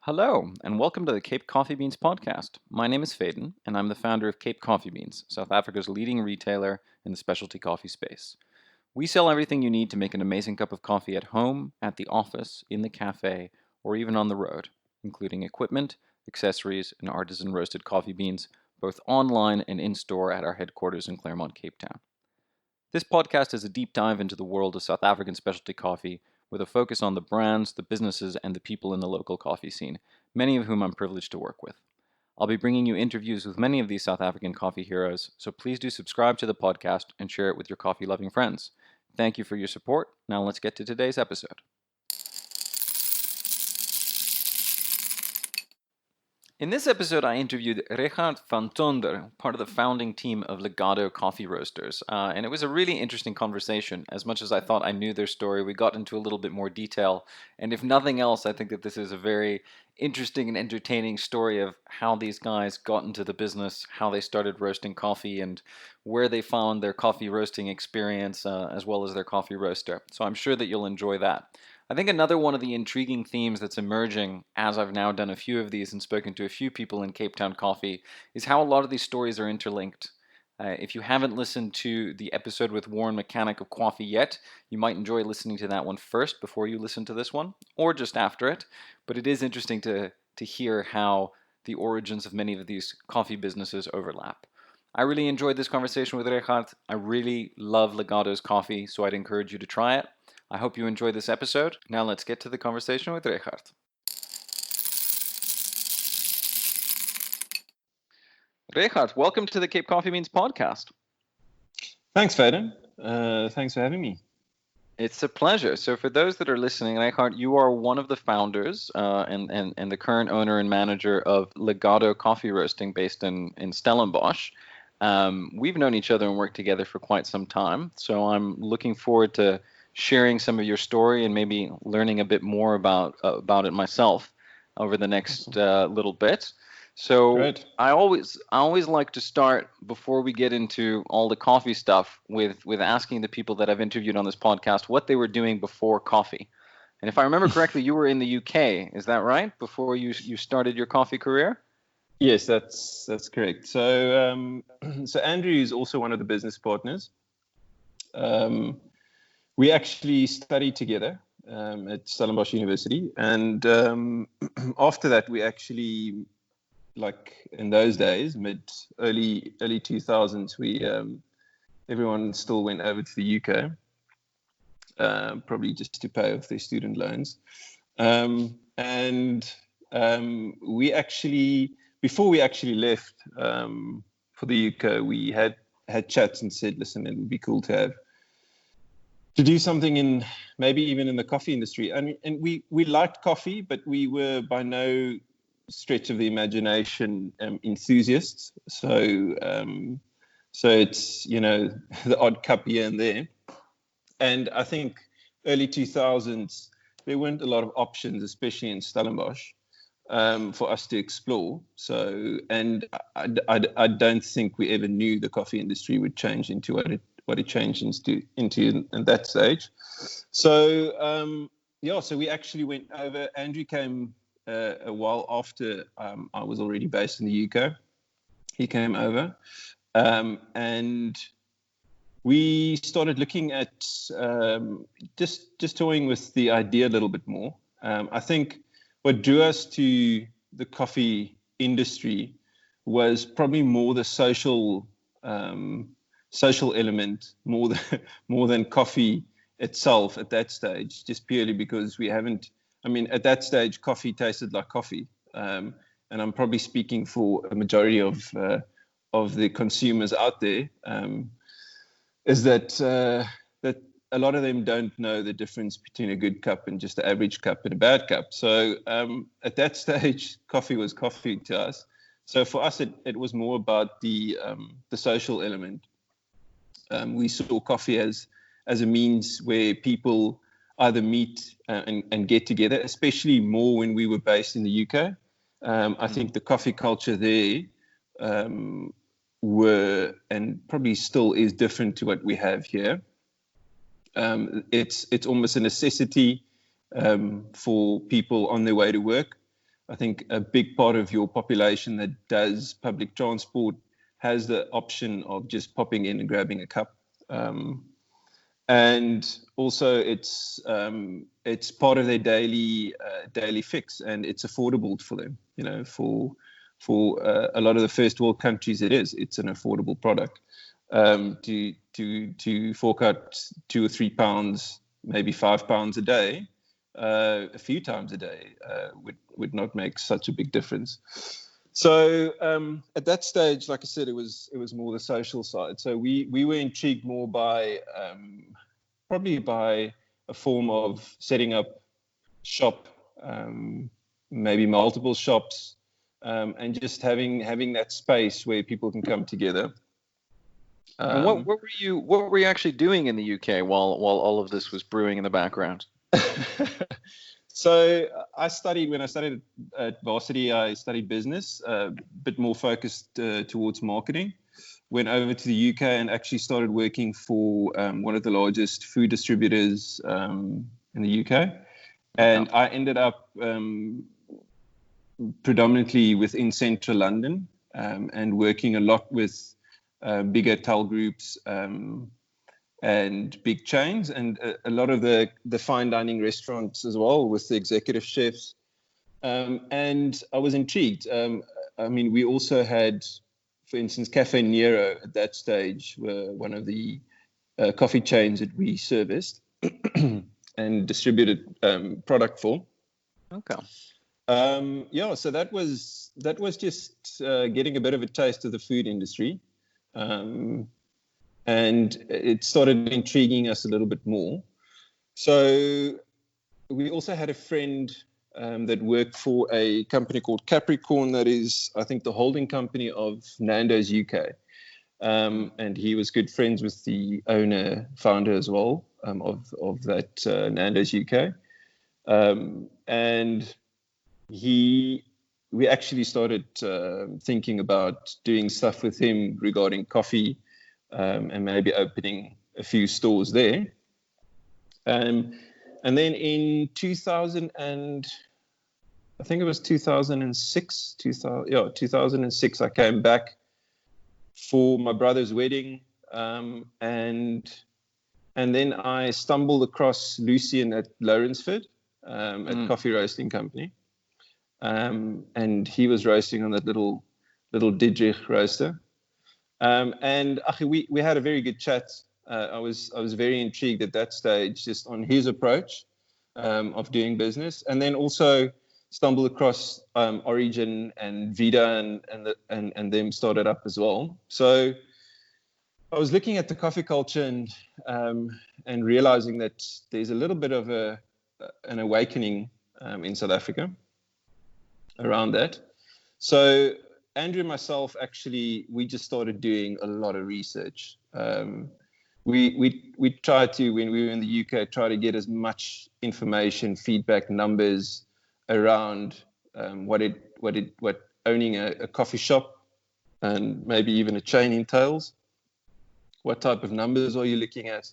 Hello, and welcome to the Cape Coffee Beans podcast. My name is Faden, and I'm the founder of Cape Coffee Beans, South Africa's leading retailer in the specialty coffee space. We sell everything you need to make an amazing cup of coffee at home, at the office, in the cafe, or even on the road, including equipment, accessories, and artisan roasted coffee beans, both online and in store at our headquarters in Claremont, Cape Town. This podcast is a deep dive into the world of South African specialty coffee with a focus on the brands, the businesses, and the people in the local coffee scene, many of whom I'm privileged to work with. I'll be bringing you interviews with many of these South African coffee heroes, so please do subscribe to the podcast and share it with your coffee-loving friends. Thank you for your support. Now let's get to today's episode. In this episode, I interviewed Regardt van Tonder, part of the founding team of Legado Coffee Roasters, and it was a really interesting conversation. As much as I thought I knew their story, we got into a little bit more detail, and if nothing else, I think that this is a very interesting and entertaining story of how these guys got into the business, how they started roasting coffee, and where they found their coffee roasting experience, as well as their coffee roaster. So I'm sure that you'll enjoy that. I think another one of the intriguing themes that's emerging as I've now done a few of these and spoken to a few people in Cape Town coffee is how a lot of these stories are interlinked. If you haven't listened to the episode with Warren Mechanic of Coffee yet, you might enjoy listening to that one first before you listen to this one, or just after it. But it is interesting to hear how the origins of many of these coffee businesses overlap. I really enjoyed this conversation with Regardt. I really love Legado's coffee, so I'd encourage you to try it. I hope you enjoyed this episode. Now let's get to the conversation with Regardt. Regardt, welcome to the Cape Coffee Beans podcast. Thanks, Faden. Thanks for having me. It's a pleasure. So for those that are listening, Regardt, you are one of the founders and the current owner and manager of Legado Coffee Roasting based in Stellenbosch. We've known each other and worked together for quite some time, so I'm looking forward to sharing some of your story and maybe learning a bit more about it myself over the next little bit. So Great. I always like to start before we get into all the coffee stuff with asking the people that I've interviewed on this podcast what they were doing before coffee. And if I remember correctly, you were in the UK, is that right? Before you started your coffee career? Yes, that's correct. So so Andrew is also one of the business partners. We actually studied together at Stellenbosch University, and after that, we actually, like in those days, early 2000s, we everyone still went over to the UK, probably just to pay off their student loans, and we actually, before we actually left for the UK, we had chats and said, listen, it would be cool to do something in maybe even in the coffee industry. And we liked coffee, but we were by no stretch of the imagination enthusiasts. So it's, the odd cup here and there. And I think early 2000s, there weren't a lot of options, especially in Stellenbosch, for us to explore. So, and I don't think we ever knew the coffee industry would change into what it changed into at that stage. So so we actually went over. Andrew came a while after I was already based in the UK. He came over, and we started looking at just toying with the idea a little bit more. I think what drew us to the coffee industry was probably more the social element more than coffee itself at that stage, just purely because at that stage, coffee tasted like coffee. And I'm probably speaking for a majority of the consumers out there, is that a lot of them don't know the difference between a good cup and just an average cup and a bad cup. So at that stage, coffee was coffee to us. So for us, it was more about the social element. We saw coffee as a means where people either meet and get together, especially more when we were based in the UK. I think the coffee culture there were and probably still is different to what we have here. It's almost a necessity for people on their way to work. I think a big part of your population that does public transport has the option of just popping in and grabbing a cup. And also it's part of their daily fix, and it's affordable for them. For a lot of the first world countries, it's an affordable product. To fork out £2 or £3, maybe £5 a day, a few times a day, would not make such a big difference. So at that stage, like I said, it was more the social side. So we were intrigued more by probably by a form of setting up shop, maybe multiple shops, and just having that space where people can come together. And what were you actually doing in the UK while all of this was brewing in the background? So when I studied at varsity, I studied business, a bit more focused towards marketing. Went over to the UK and actually started working for one of the largest food distributors in the UK. And I ended up predominantly within central London, and working a lot with big hotel groups and big chains, and a lot of the fine dining restaurants as well, with the executive chefs. And I was intrigued. We also had, for instance, Cafe Nero at that stage were one of the coffee chains that we serviced and distributed product for. Okay. So that was just getting a bit of a taste of the food industry. And it started intriguing us a little bit more. So we also had a friend that worked for a company called Capricorn, that is, I think, the holding company of Nando's UK. And he was good friends with the founder as well, of that Nando's UK. And we actually started thinking about doing stuff with him regarding coffee, and maybe opening a few stores there. And then in 2006, I came back for my brother's wedding, and then I stumbled across Lucian at Lawrenceford, at Coffee Roasting Company, and he was roasting on that little Didrich roaster. And we had a very good chat. I was very intrigued at that stage, just on his approach of doing business, and then also stumbled across Origin and Vida and them started up as well. So I was looking at the coffee culture and realizing that there's a little bit of an awakening in South Africa around that. So Andrew and myself, actually, we just started doing a lot of research. We tried to, when we were in the UK, try to get as much information, feedback, numbers around what owning a coffee shop and maybe even a chain entails. What type of numbers are you looking at?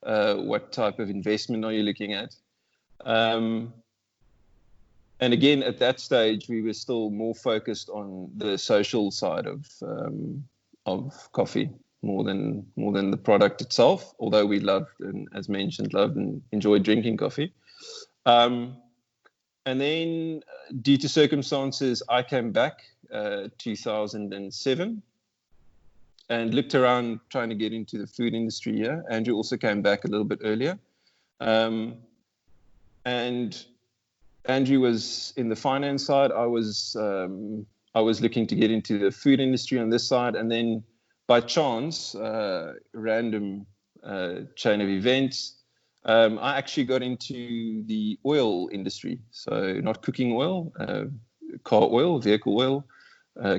What type of investment are you looking at? And again, at that stage, we were still more focused on the social side of coffee more than the product itself. Although we loved and enjoyed drinking coffee. And then, due to circumstances, I came back 2007 and looked around trying to get into the food industry here. Andrew also came back a little bit earlier, and Andrew was in the finance side. I was looking to get into the food industry on this side, and then by chance, random chain of events, I actually got into the oil industry. So not cooking oil, car oil, vehicle oil,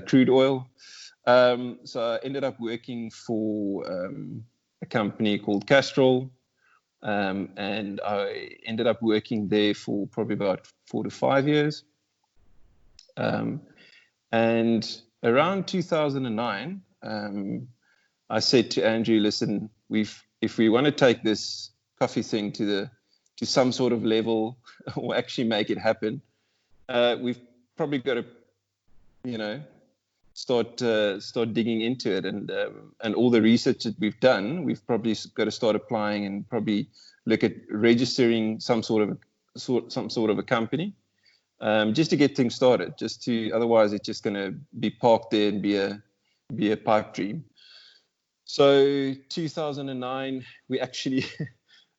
crude oil. So I ended up working for a company called Castrol. And I ended up working there for probably about 4 to 5 years. And around 2009, I said to Andrew, listen, if we want to take this coffee thing to some sort of level or actually make it happen, we've probably got to, you know, start digging into it, and all the research that we've done, we've probably got to start applying and probably look at registering some sort of a company, just to get things started. Otherwise it's just going to be parked there and be a pipe dream. So 2009, we actually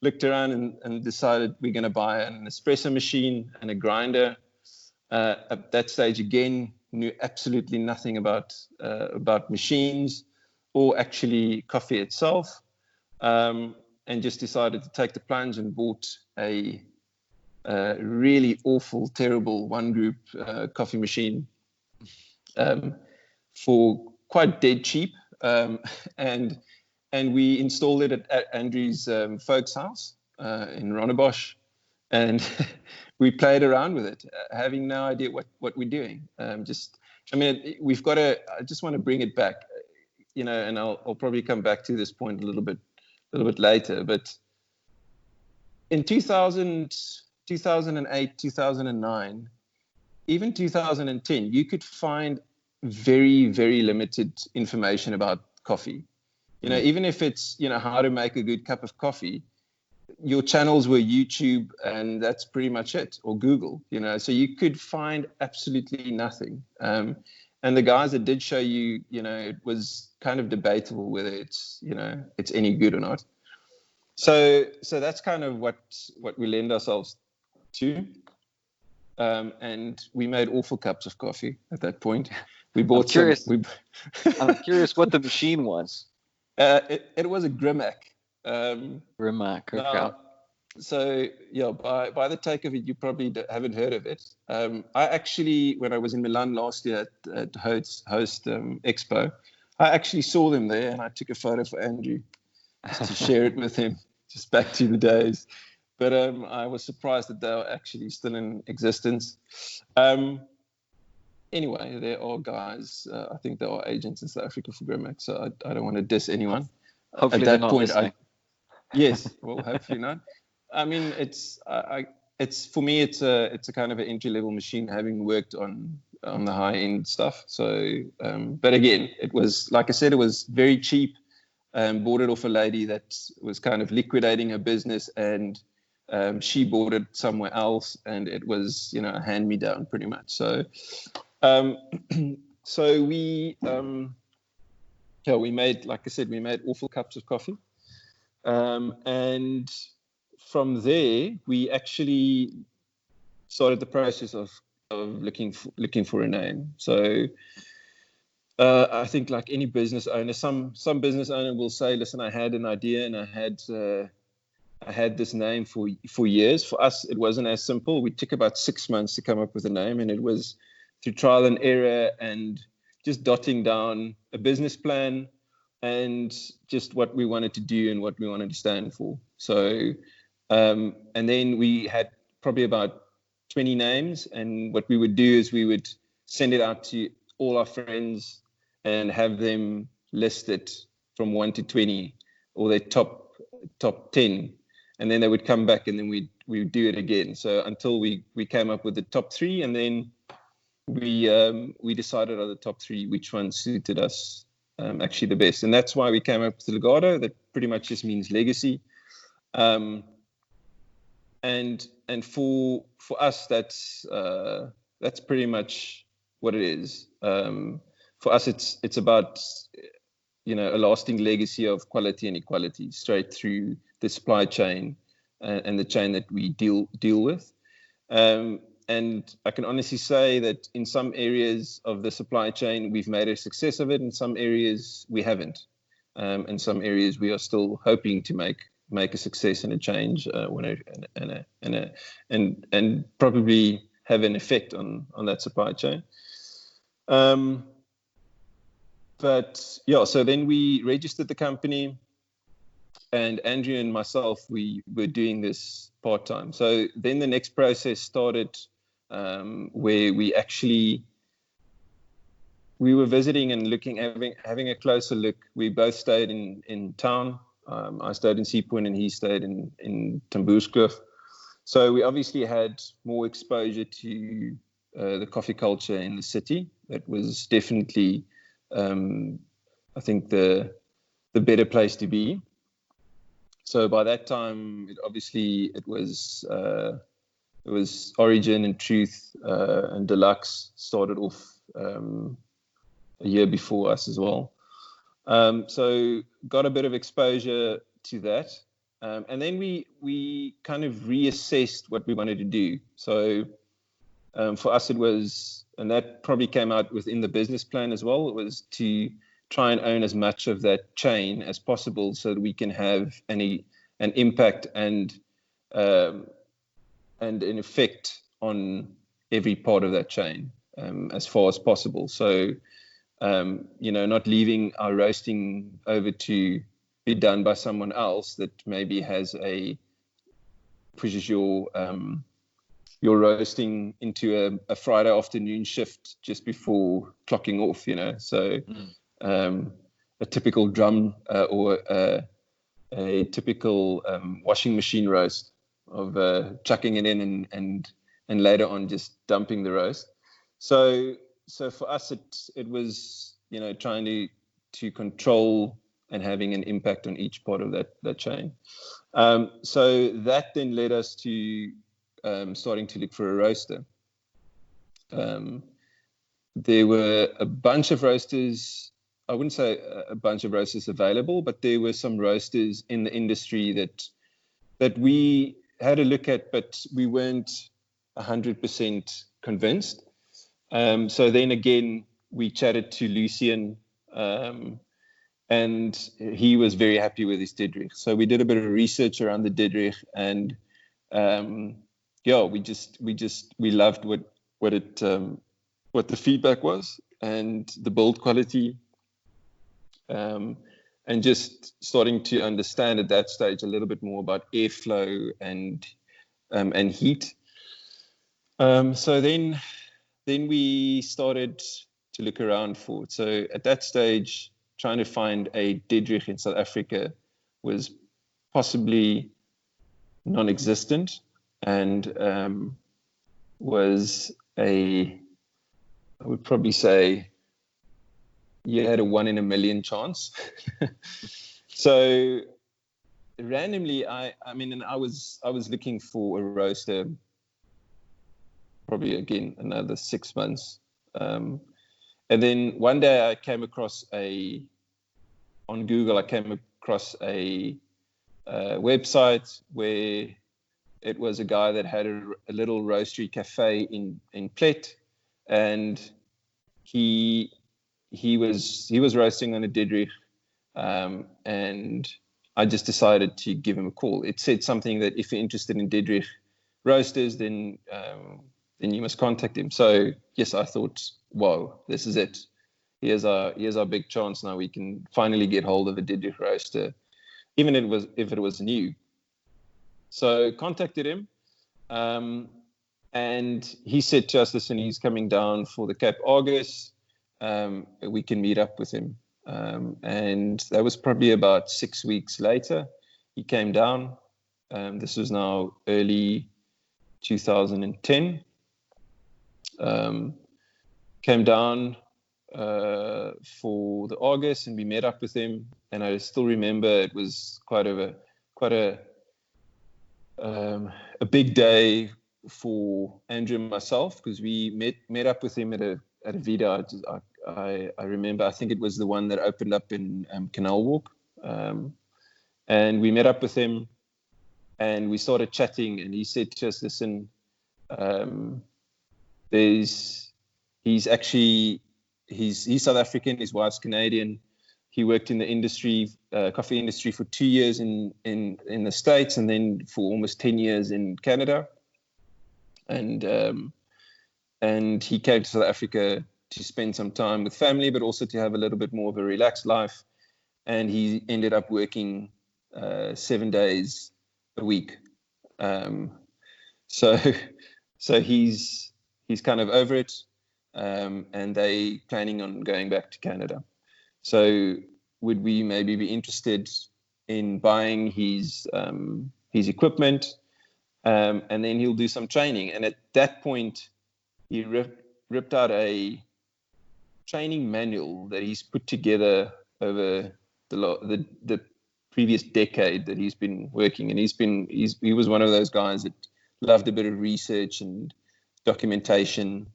looked around and decided we're going to buy an espresso machine and a grinder. At that stage, again, knew absolutely nothing about machines or actually coffee itself, and just decided to take the plunge and bought a really awful, terrible one-group coffee machine for quite dead cheap, and we installed it at Andrew's folks' house in Ronnebosch, and we played around with it, having no idea what we're doing. I just want to bring it back, you know, and I'll probably come back to this point a little bit later. But in 2008, 2009, even 2010, you could find very, very limited information about coffee. You know, even if it's, you know, how to make a good cup of coffee, your channels were YouTube, and that's pretty much it, or Google, you know, so you could find absolutely nothing. And the guys that did show you, you know, it was kind of debatable whether it's any good or not. So that's kind of what we lend ourselves to. And we made awful cups of coffee at that point. We bought I'm curious what the machine was. It was a Grimac. Rimac, okay. Now, so yeah, by the take of it, you probably haven't heard of it. I actually, when I was in Milan last year at Host Expo, I actually saw them there, and I took a photo for Andrew just to share it with him, just back to the days. But I was surprised that they were actually still in existence. Anyway, there are guys, I think there are agents in South Africa for Grimac, so I don't want to diss anyone. Hopefully at they're that not point, listening. Yes, well, hopefully not. I mean, it's for me, it's a kind of an entry level machine, having worked on the high end stuff. So, but again, it was, like I said, it was very cheap. Bought it off a lady that was kind of liquidating her business, and she bought it somewhere else, and it was, you know, a hand me down pretty much. So, so we made, like I said, we made awful cups of coffee. And from there, we actually started the process of looking for a name. So I think, like any business owner, some business owner will say, "Listen, I had an idea, and I had this name for years." For us, it wasn't as simple. We took about 6 months to come up with a name, and it was through trial and error and just dotting down a business plan and just what we wanted to do and what we wanted to stand for. So, and then we had probably about 20 names, and what we would do is we would send it out to all our friends and have them listed from 1 to 20, or their top 10, and then they would come back, and then we would do it again. So until we came up with the top 3, and then we decided on the top 3 which one suited us actually the best, and that's why we came up with Legado. That pretty much just means legacy, and for us, that's pretty much what it is. For us, it's about, you know, a lasting legacy of quality and equality straight through the supply chain and the chain that we deal with. And I can honestly say that in some areas of the supply chain, we've made a success of it. In some areas, we haven't. In some areas, we are still hoping to make a success and a change, and probably have an effect on that supply chain. But yeah, so then we registered the company, and Andrew and myself, we were doing this part-time. So then the next process started, where we were visiting and looking, having a closer look. We both stayed in town. I stayed in Sea Point, and he stayed in Tamboerskloof. So we obviously had more exposure to the coffee culture in the city. That was definitely, I think, the better place to be. So by that time, it was Origin and Truth and Deluxe started off a year before us as well. So got a bit of exposure to that. And then we kind of reassessed what we wanted to do. So for us, it was, and that probably came out within the business plan as well, it was to try and own as much of that chain as possible so that we can have an impact and an effect on every part of that chain as far as possible. So, not leaving our roasting over to be done by someone else that maybe pushes your roasting into a Friday afternoon shift just before clocking off, So a typical drum or a typical washing machine roast of chucking it in and later on just dumping the roast. So for us, it was, trying to control and having an impact on each part of that chain. So that then led us to starting to look for a roaster. There were a bunch of roasters. I wouldn't say a bunch of roasters available, but there were some roasters in the industry that we had a look at, but we weren't 100% convinced. So then again, we chatted to Lucian, and he was very happy with his Diedrich. So we did a bit of research around the Diedrich, and we loved what the feedback was and the build quality, and just starting to understand at that stage a little bit more about airflow and heat. So then we started to look around for it. So at that stage, trying to find a Diedrich in South Africa was possibly non-existent, and I would probably say you had a 1 in a million chance. So randomly, I was looking for a roaster, probably again another 6 months, and then one day I came across on Google a website where it was a guy that had a little roastery cafe in Plet, and he was roasting on a Diedrich, and I just decided to give him a call. It said something that if you're interested in Diedrich roasters, then you must contact him. So yes, I thought, wow, this is it. Here's our big chance. Now we can finally get hold of a Diedrich roaster, even if it was new. So contacted him, and he said to us, listen, he's coming down for the Cape Argus. We can meet up with him. And that was probably about 6 weeks later. He came down. This was now early 2010. Came down for the Argus, and we met up with him. And I still remember it was quite a big day for Andrew and myself, because we met up with him at a Vida. I remember, I think it was the one that opened up in Canal Walk, and we met up with him and we started chatting, and he said to us, listen, he's South African, his wife's Canadian. He worked in the industry, coffee industry, for 2 years in the States, and then for almost 10 years in Canada. And he came to South Africa to spend some time with family, but also to have a little bit more of a relaxed life. And he ended up working 7 days a week. So he's kind of over it, and they planning on going back to Canada. So would we maybe be interested in buying his equipment, and then he'll do some training. And at that point, he ripped out a training manual that he's put together over the previous decade that he's been working. And he was one of those guys that loved a bit of research and documentation.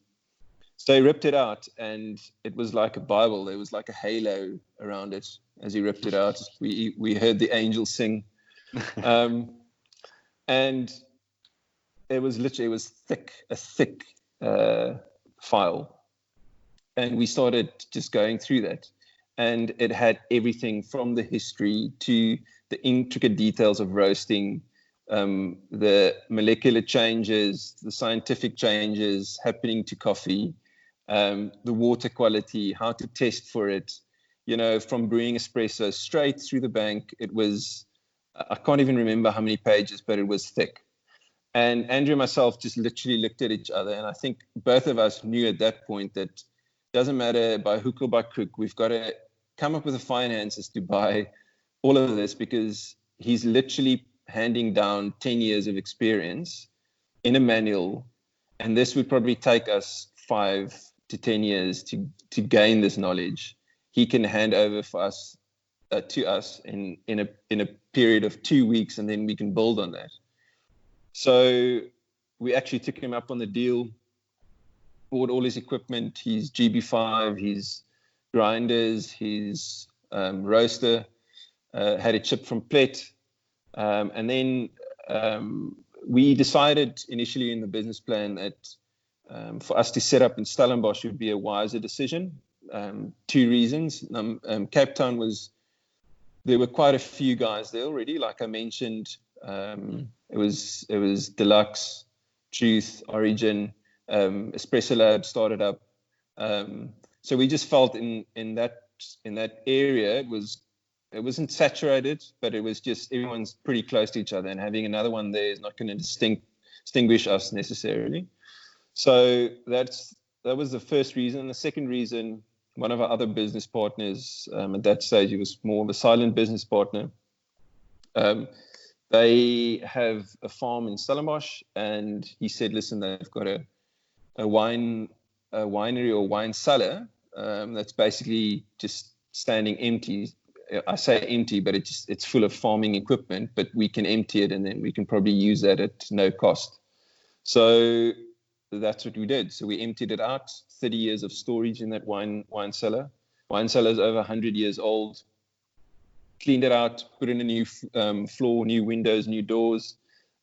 So he ripped it out, and it was like a Bible. There was like a halo around it as he ripped it out. We heard the angels sing, and it was a thick file, and we started just going through that, and it had everything from the history to the intricate details of roasting, the molecular changes, the scientific changes happening to coffee, the water quality, how to test for it, from brewing espresso straight through the bank. It was, I can't even remember how many pages, but it was thick. And Andrew and myself just literally looked at each other. And I think both of us knew at that point that it doesn't matter by hook or by crook, we've got to come up with the finances to buy all of this, because he's literally handing down 10 years of experience in a manual. And this would probably take us 5 to 10 years to gain this knowledge. He can hand over to us in a period of 2 weeks, and then we can build on that. So we actually took him up on the deal, bought all his equipment, his GB5, his grinders, his roaster, had it shipped from Plet. And then we decided initially in the business plan that for us to set up in Stellenbosch would be a wiser decision. 2 reasons. Cape Town there were quite a few guys there already, like I mentioned. It was Deluxe, Truth, Origin, Espresso Lab started up. So we just felt in that area it wasn't saturated, but it was just everyone's pretty close to each other, and having another one there is not going to distinguish us necessarily. So that was the first reason. The second reason, one of our other business partners, at that stage, he was more of a silent business partner. They have a farm in Stellenbosch, and he said, listen, they've got a winery or wine cellar that's basically just standing empty. I say empty, but it's full of farming equipment, but we can empty it, and then we can probably use that at no cost. So that's what we did. So we emptied it out, 30 years of storage in that wine cellar. Wine cellar is over 100 years old. Cleaned it out, put in a new floor, new windows, new doors,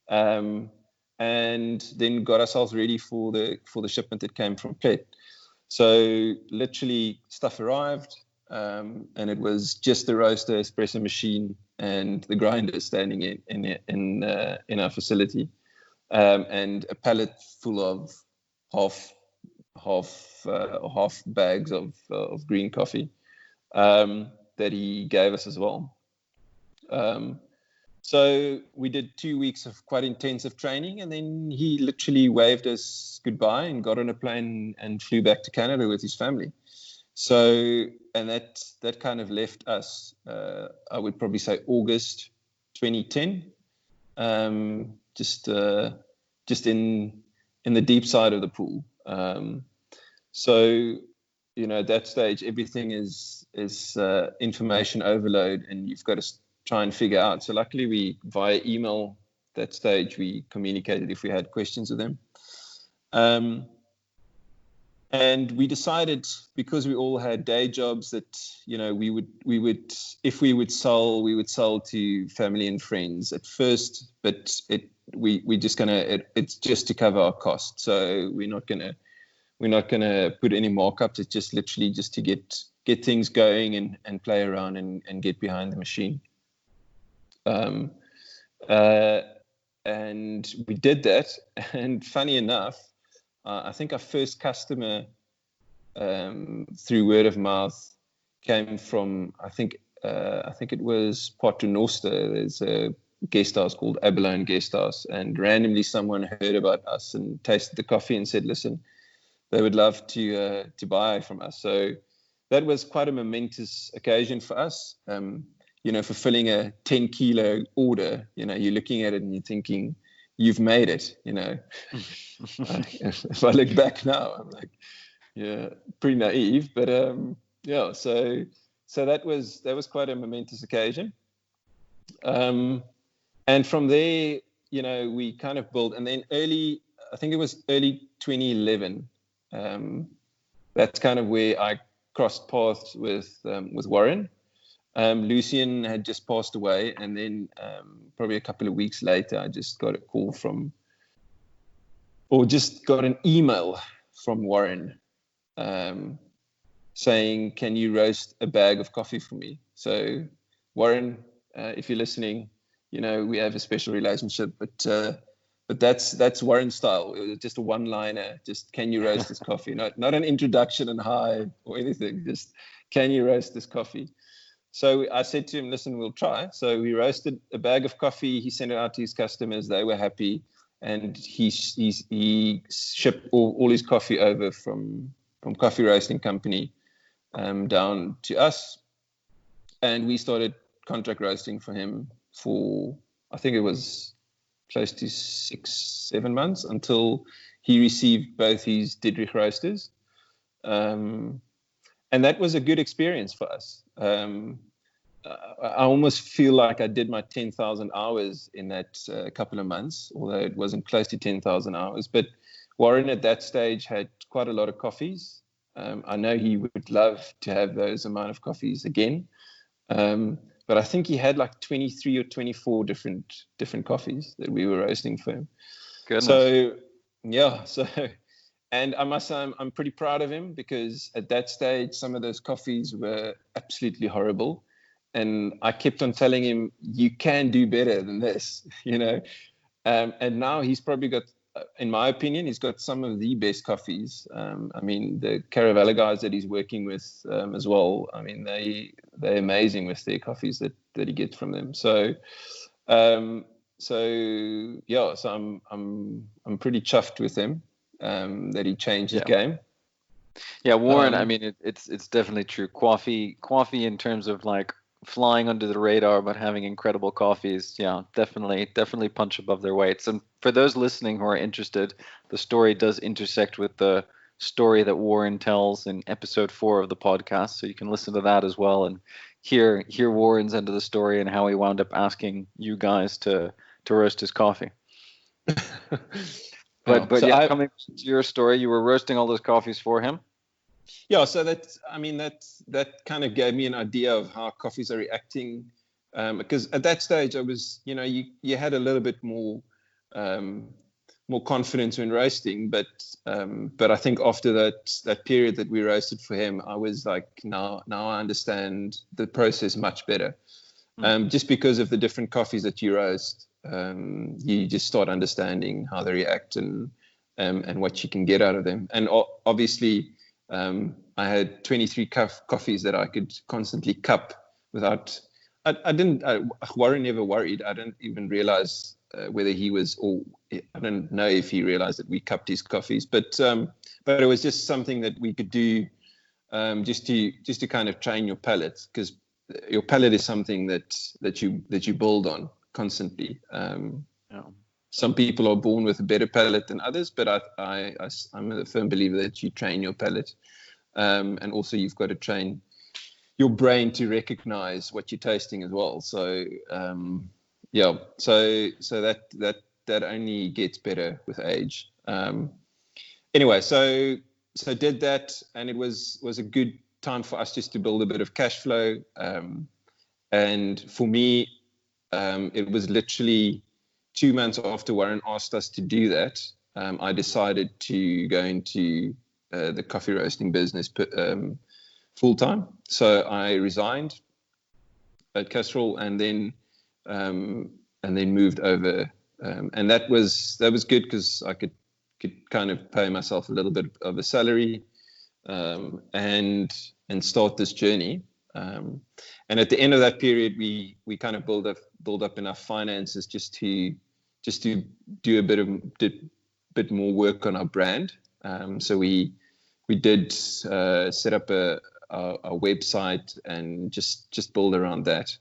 and then got ourselves ready for the shipment that came from Plet. So literally stuff arrived, and it was just the roaster, espresso machine, and the grinder standing in our facility, and a pallet full of half bags of green coffee that he gave us as well. So we did 2 weeks of quite intensive training, and then he literally waved us goodbye and got on a plane and flew back to Canada with his family. So, and that kind of left us, I would probably say August 2010, just in the deep side of the pool. So, at that stage, everything is information overload, and you've got to try and figure out. So luckily, via email, that stage, we communicated if we had questions with them. And we decided, because we all had day jobs, that we would if we would sell, we would sell to family and friends at first, but it's just to cover our costs. So we're not gonna put any markups. It's just literally just to get things going and play around and get behind the machine. And we did that. And funny enough, I think our first customer through word of mouth came from, I think it was Paternoster. There's a guest house called Abalone Guest House, and randomly someone heard about us and tasted the coffee and said, listen, they would love to buy from us. So that was quite a momentous occasion for us. Fulfilling a 10 kilo order, you're looking at it and you're thinking, you've made it, you know. If I look back now, I'm like, yeah, pretty naive, but yeah. So that was quite a momentous occasion. And from there, you know, we kind of built, and then I think it was early 2011. That's kind of where I crossed paths with Warren. Lucian had just passed away, and then probably a couple of weeks later, I just got a call just got an email from Warren saying, "Can you roast a bag of coffee for me?" So, Warren, if you're listening, you know we have a special relationship, but that's Warren style. It was just a one-liner. Just, can you roast this coffee? Not an introduction and hi or anything. Just, can you roast this coffee? So I said to him, listen, we'll try. So we roasted a bag of coffee. He sent it out to his customers. They were happy. And he shipped all his coffee over from Coffee Roasting Company down to us. And we started contract roasting for him for, I think it was close to 6-7 months, until he received both his Diedrich roasters. And that was a good experience for us. I almost feel like I did my 10,000 hours in that couple of months, although it wasn't close to 10,000 hours. But Warren at that stage had quite a lot of coffees. I know he would love to have those amount of coffees again. But I think he had like 23 or 24 different coffees that we were roasting for him. Goodness. So, yeah. And I must say, I'm pretty proud of him, because at that stage, some of those coffees were absolutely horrible. And I kept on telling him, you can do better than this, you know. And now he's probably got, in my opinion, he's got some of the best coffees. I mean, the Caravella guys that he's working with as well, I mean, they're amazing with their coffees that he gets from them. So, yeah, so I'm pretty chuffed with him. That he changed his game. Yeah, Warren. I mean, it's definitely true. Coffee in terms of like flying under the radar, but having incredible coffees. Yeah, definitely punch above their weights. And for those listening who are interested, the story does intersect with the story that Warren tells in episode 4 of the podcast. So you can listen to that as well and hear Warren's end of the story and how he wound up asking you guys to roast his coffee. But coming to your story, you were roasting all those coffees for him. Yeah, so that kind of gave me an idea of how coffees are reacting, because at that stage I was, you know, you had a little bit more confidence when roasting, but I think after that period that we roasted for him, I was like, now I understand the process much better, just because of the different coffees that you roast. You just start understanding how they react and what you can get out of them. And obviously, I had 23 coffees that I could constantly cup without. Warren never worried. I didn't even realize whether he was, or I don't know if he realized that we cupped his coffees. But it was just something that we could do, just to kind of train your palate, because your palate is something that you build on constantly. Some people are born with a better palate than others, but I'm a firm believer that you train your palate, and also you've got to train your brain to recognize what you're tasting as well. So so that only gets better with age. Anyway, so did that, and it was a good time for us just to build a bit of cash flow. And for me, it was literally 2 months after Warren asked us to do that, I decided to go into the coffee roasting business full time. So I resigned at Castrol and then moved over, and that was good, because I could kind of pay myself a little bit of a salary, and start this journey. And at the end of that period, we kind of build up enough finances just to do a bit more work on our brand. So we did set up a website and just build around that.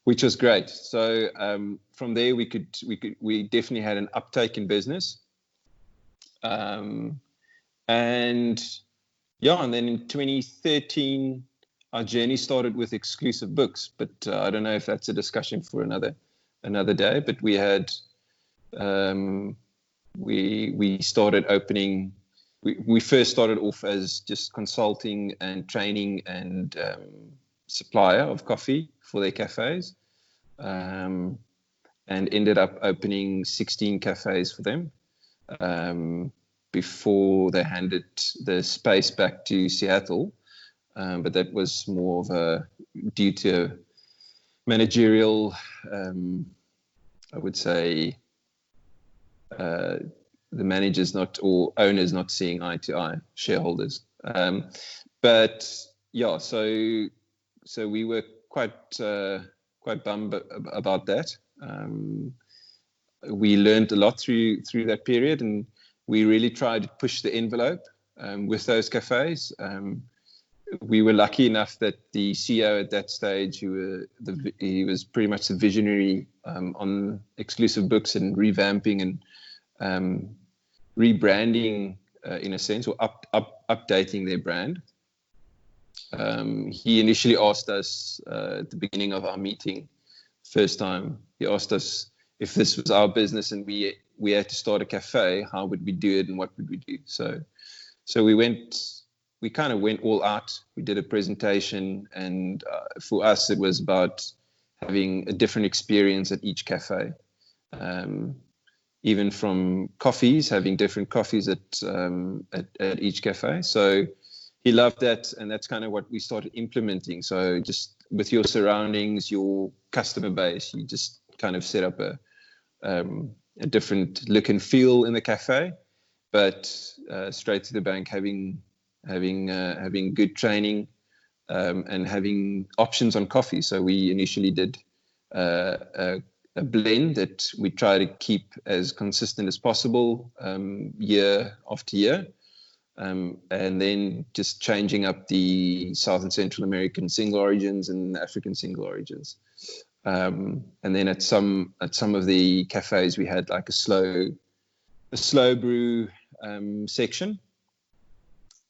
which was great. So from there, we definitely had an uptake in business. And and then in 2013, our journey started with exclusive books. But I don't know if that's a discussion for another day. But we had we started opening. We first started off as just consulting and training and supplier of coffee for their cafes, and ended up opening 16 cafes for them before they handed the space back to Seattle. But that was more of due to managerial, I would say, the managers or owners not seeing eye to eye, shareholders. But yeah, so we were quite bummed about that. We learned a lot through that period, and we really tried to push the envelope with those cafes. We were lucky enough that the CEO at that stage, he was pretty much the visionary on exclusive books and revamping and rebranding in a sense, or updating their brand. He initially asked us at the beginning of our meeting, first time, he asked us if this was our business and we had to start a cafe, how would we do it and what would we do? So we kind of went all out. We did a presentation, and for us, it was about having a different experience at each cafe. Even from coffees, having different coffees at each cafe. So he loved that, and that's kind of what we started implementing. So just with your surroundings, your customer base, you just kind of set up a different look and feel in the cafe, but straight to the bank, having good training and having options on coffee. So we initially did a blend that we try to keep as consistent as possible year after year, and then just changing up the South and Central American single origins and African single origins. And then at some of the cafes we had like a slow brew section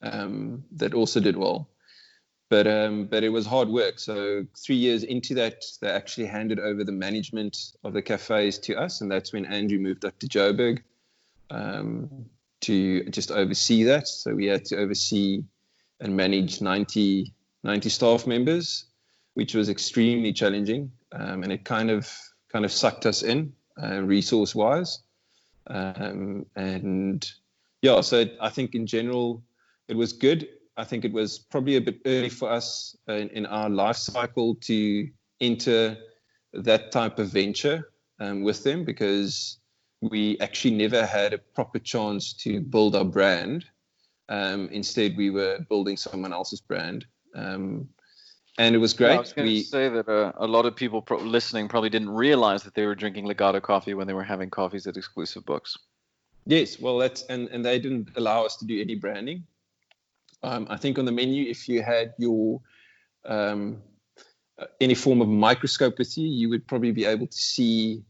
that also did well. But it was hard work. So 3 years into that, they actually handed over the management of the cafes to us, and that's when Andrew moved up to Joburg to just oversee that. So we had to oversee and manage 90 staff members, which was extremely challenging, and it kind of sucked us in resource-wise. And yeah, so I think in general it was good. I think it was probably a bit early for us in our life cycle to enter that type of venture with them, because we actually never had a proper chance to build our brand. Instead, we were building someone else's brand. And it was great. Yeah, I was going to say that a lot of people listening probably didn't realize that they were drinking Legado coffee when they were having coffees at exclusive books. Yes, well, and they didn't allow us to do any branding. I think on the menu, if you had your any form of microscope with you, you would probably be able to see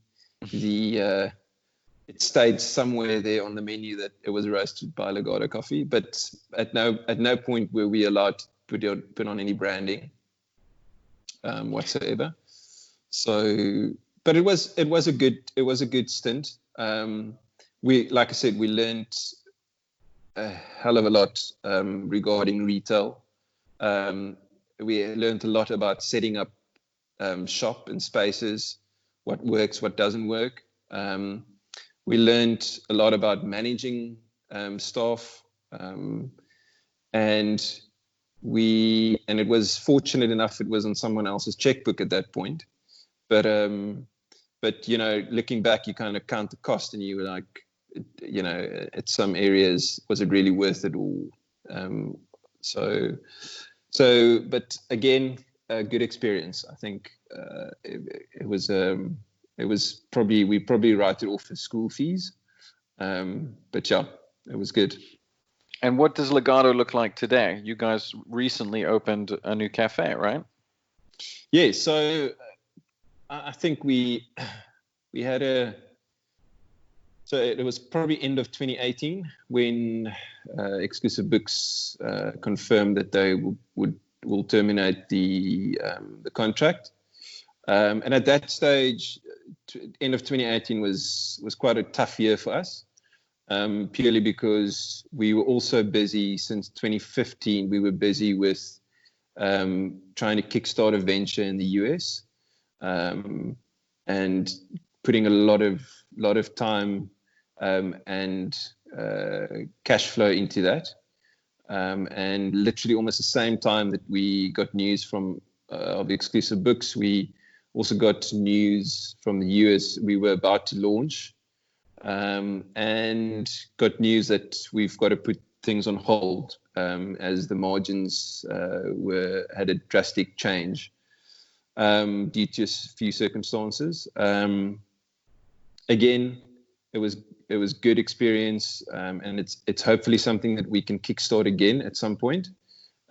it stayed somewhere there on the menu that it was roasted by Legado coffee, but at no point were we allowed to put on any branding whatsoever. So, but it was a good stint. Like I said, we learned a hell of a lot regarding retail. We learned a lot about setting up shop and spaces, what works, what doesn't work. We learned a lot about managing staff, and it was fortunate enough it was on someone else's checkbook at that point. But looking back, you kind of count the cost, and you were like, at some areas, was it really worth it all? But again, a good experience. I think it was probably, we probably write it off as school fees. But yeah, it was good. And what does Legado look like today? You guys recently opened a new cafe, right? Yeah, so I think we had so it was probably end of 2018 when Exclusive Books confirmed that they will terminate the contract. And at that stage, end of 2018 was quite a tough year for us, purely because we were also busy since 2015. We were busy with trying to kickstart a venture in the US, and putting a lot of time and cash flow into that. And literally almost the same time that we got news from of Exclusive Books, we also got news from the US we were about to launch, and got news that we've got to put things on hold as the margins had a drastic change due to a few circumstances. Again, it was good experience, and it's hopefully something that we can kickstart again at some point.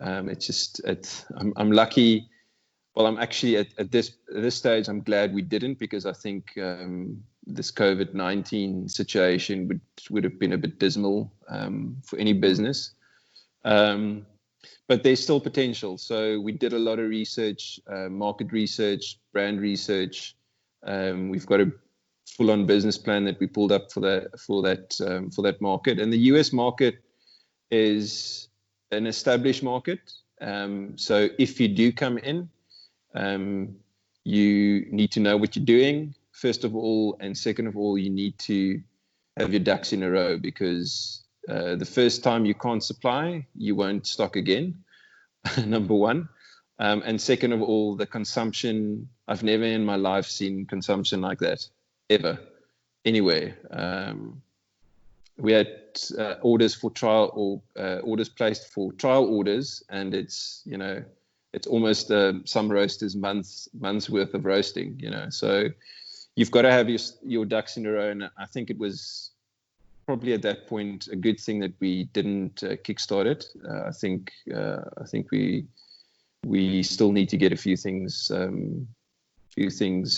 I'm lucky. Well, I'm actually at this stage, I'm glad we didn't, because I think this COVID-19 situation would have been a bit dismal for any business. But there's still potential. So we did a lot of research, market research, brand research. We've got a full-on business plan that we pulled up for that market. And the US market is an established market. So if you do come in, you need to know what you're doing, first of all, and second of all, you need to have your ducks in a row, because the first time you can't supply, you won't stock again, number one. And second of all, the consumption, I've never in my life seen consumption like that, ever, anywhere. We had orders for trial, or orders placed for trial orders, and it's almost some roasters months worth of roasting, so you've got to have your ducks in a row. And I think it was probably at that point a good thing that we didn't kickstart it. I think we still need to get a few things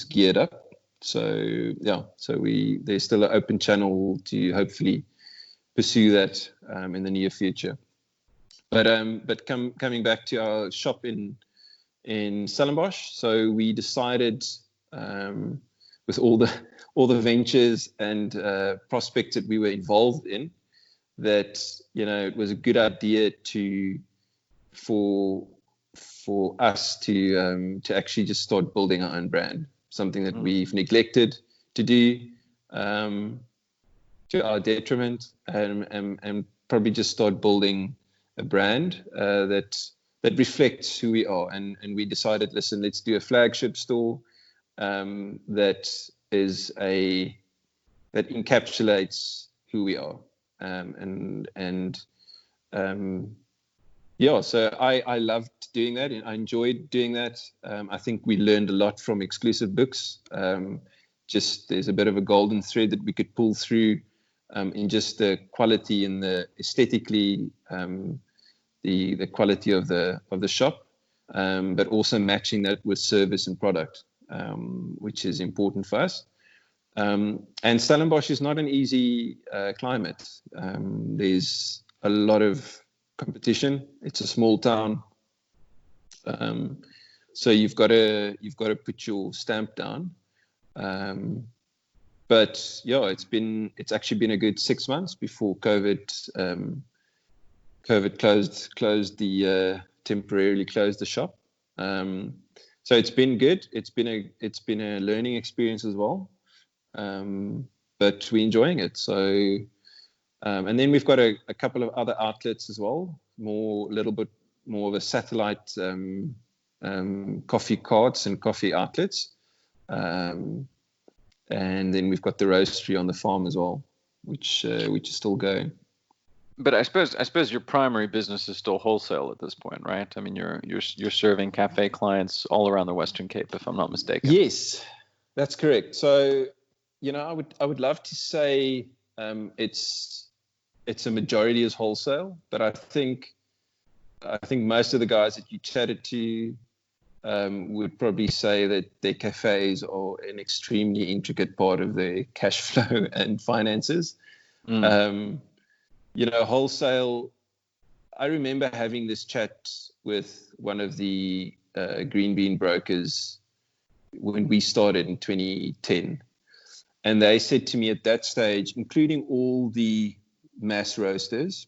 geared up. So there's still an open channel to hopefully pursue that in the near future. But coming back to our shop in Stellenbosch, so we decided, with all the ventures and prospects that we were involved in, that it was a good idea for us to actually just start building our own brand, something that we've neglected to do to our detriment, and probably just start building a brand that reflects who we are. And we decided, listen, let's do a flagship store that encapsulates who we are. So I loved doing that, and I enjoyed doing that. I think we learned a lot from Exclusive Books. Just there's a bit of a golden thread that we could pull through in just the quality and the aesthetically, the quality of the shop, but also matching that with service and product, which is important for us. And Stellenbosch is not an easy climate. There's a lot of competition. It's a small town, so you've got to put your stamp down. But it's actually been a good 6 months before COVID temporarily closed the shop. So it's been good. It's been a learning experience as well. But we're enjoying it. So, and then we've got a couple of other outlets as well, a little bit more of a satellite coffee carts and coffee outlets. And then we've got the roastery on the farm as well, which is still going. But I suppose your primary business is still wholesale at this point, right? I mean, you're serving cafe clients all around the Western Cape, if I'm not mistaken. Yes, that's correct. So, I would love to say it's a majority is wholesale, but I think most of the guys that you chatted to would probably say that their cafes are an extremely intricate part of their cash flow and finances. Mm. Wholesale. I remember having this chat with one of the green bean brokers when we started in 2010. And they said to me at that stage, including all the mass roasters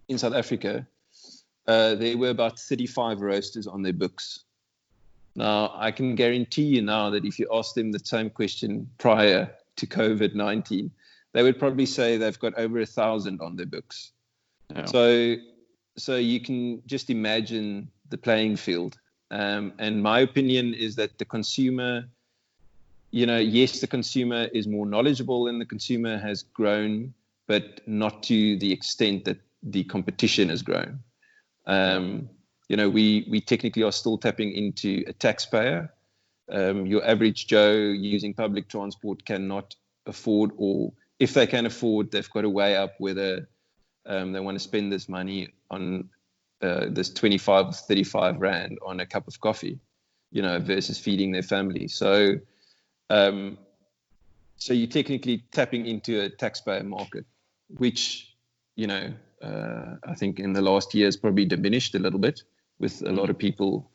in South Africa, there were about 35 roasters on their books. Now, I can guarantee you now that if you ask them the same question prior to COVID-19, they would probably say they've got over 1,000 on their books. Yeah. So you can just imagine the playing field. And my opinion is that the consumer, yes, the consumer is more knowledgeable and the consumer has grown, but not to the extent that the competition has grown. We technically are still tapping into a taxpayer. Your average Joe using public transport cannot afford, or if they can afford, they've got to weigh up whether they want to spend this money on this 25 or 35 rand on a cup of coffee, versus feeding their family. So you're technically tapping into a taxpayer market, which, I think in the last year has probably diminished a little bit with a lot of people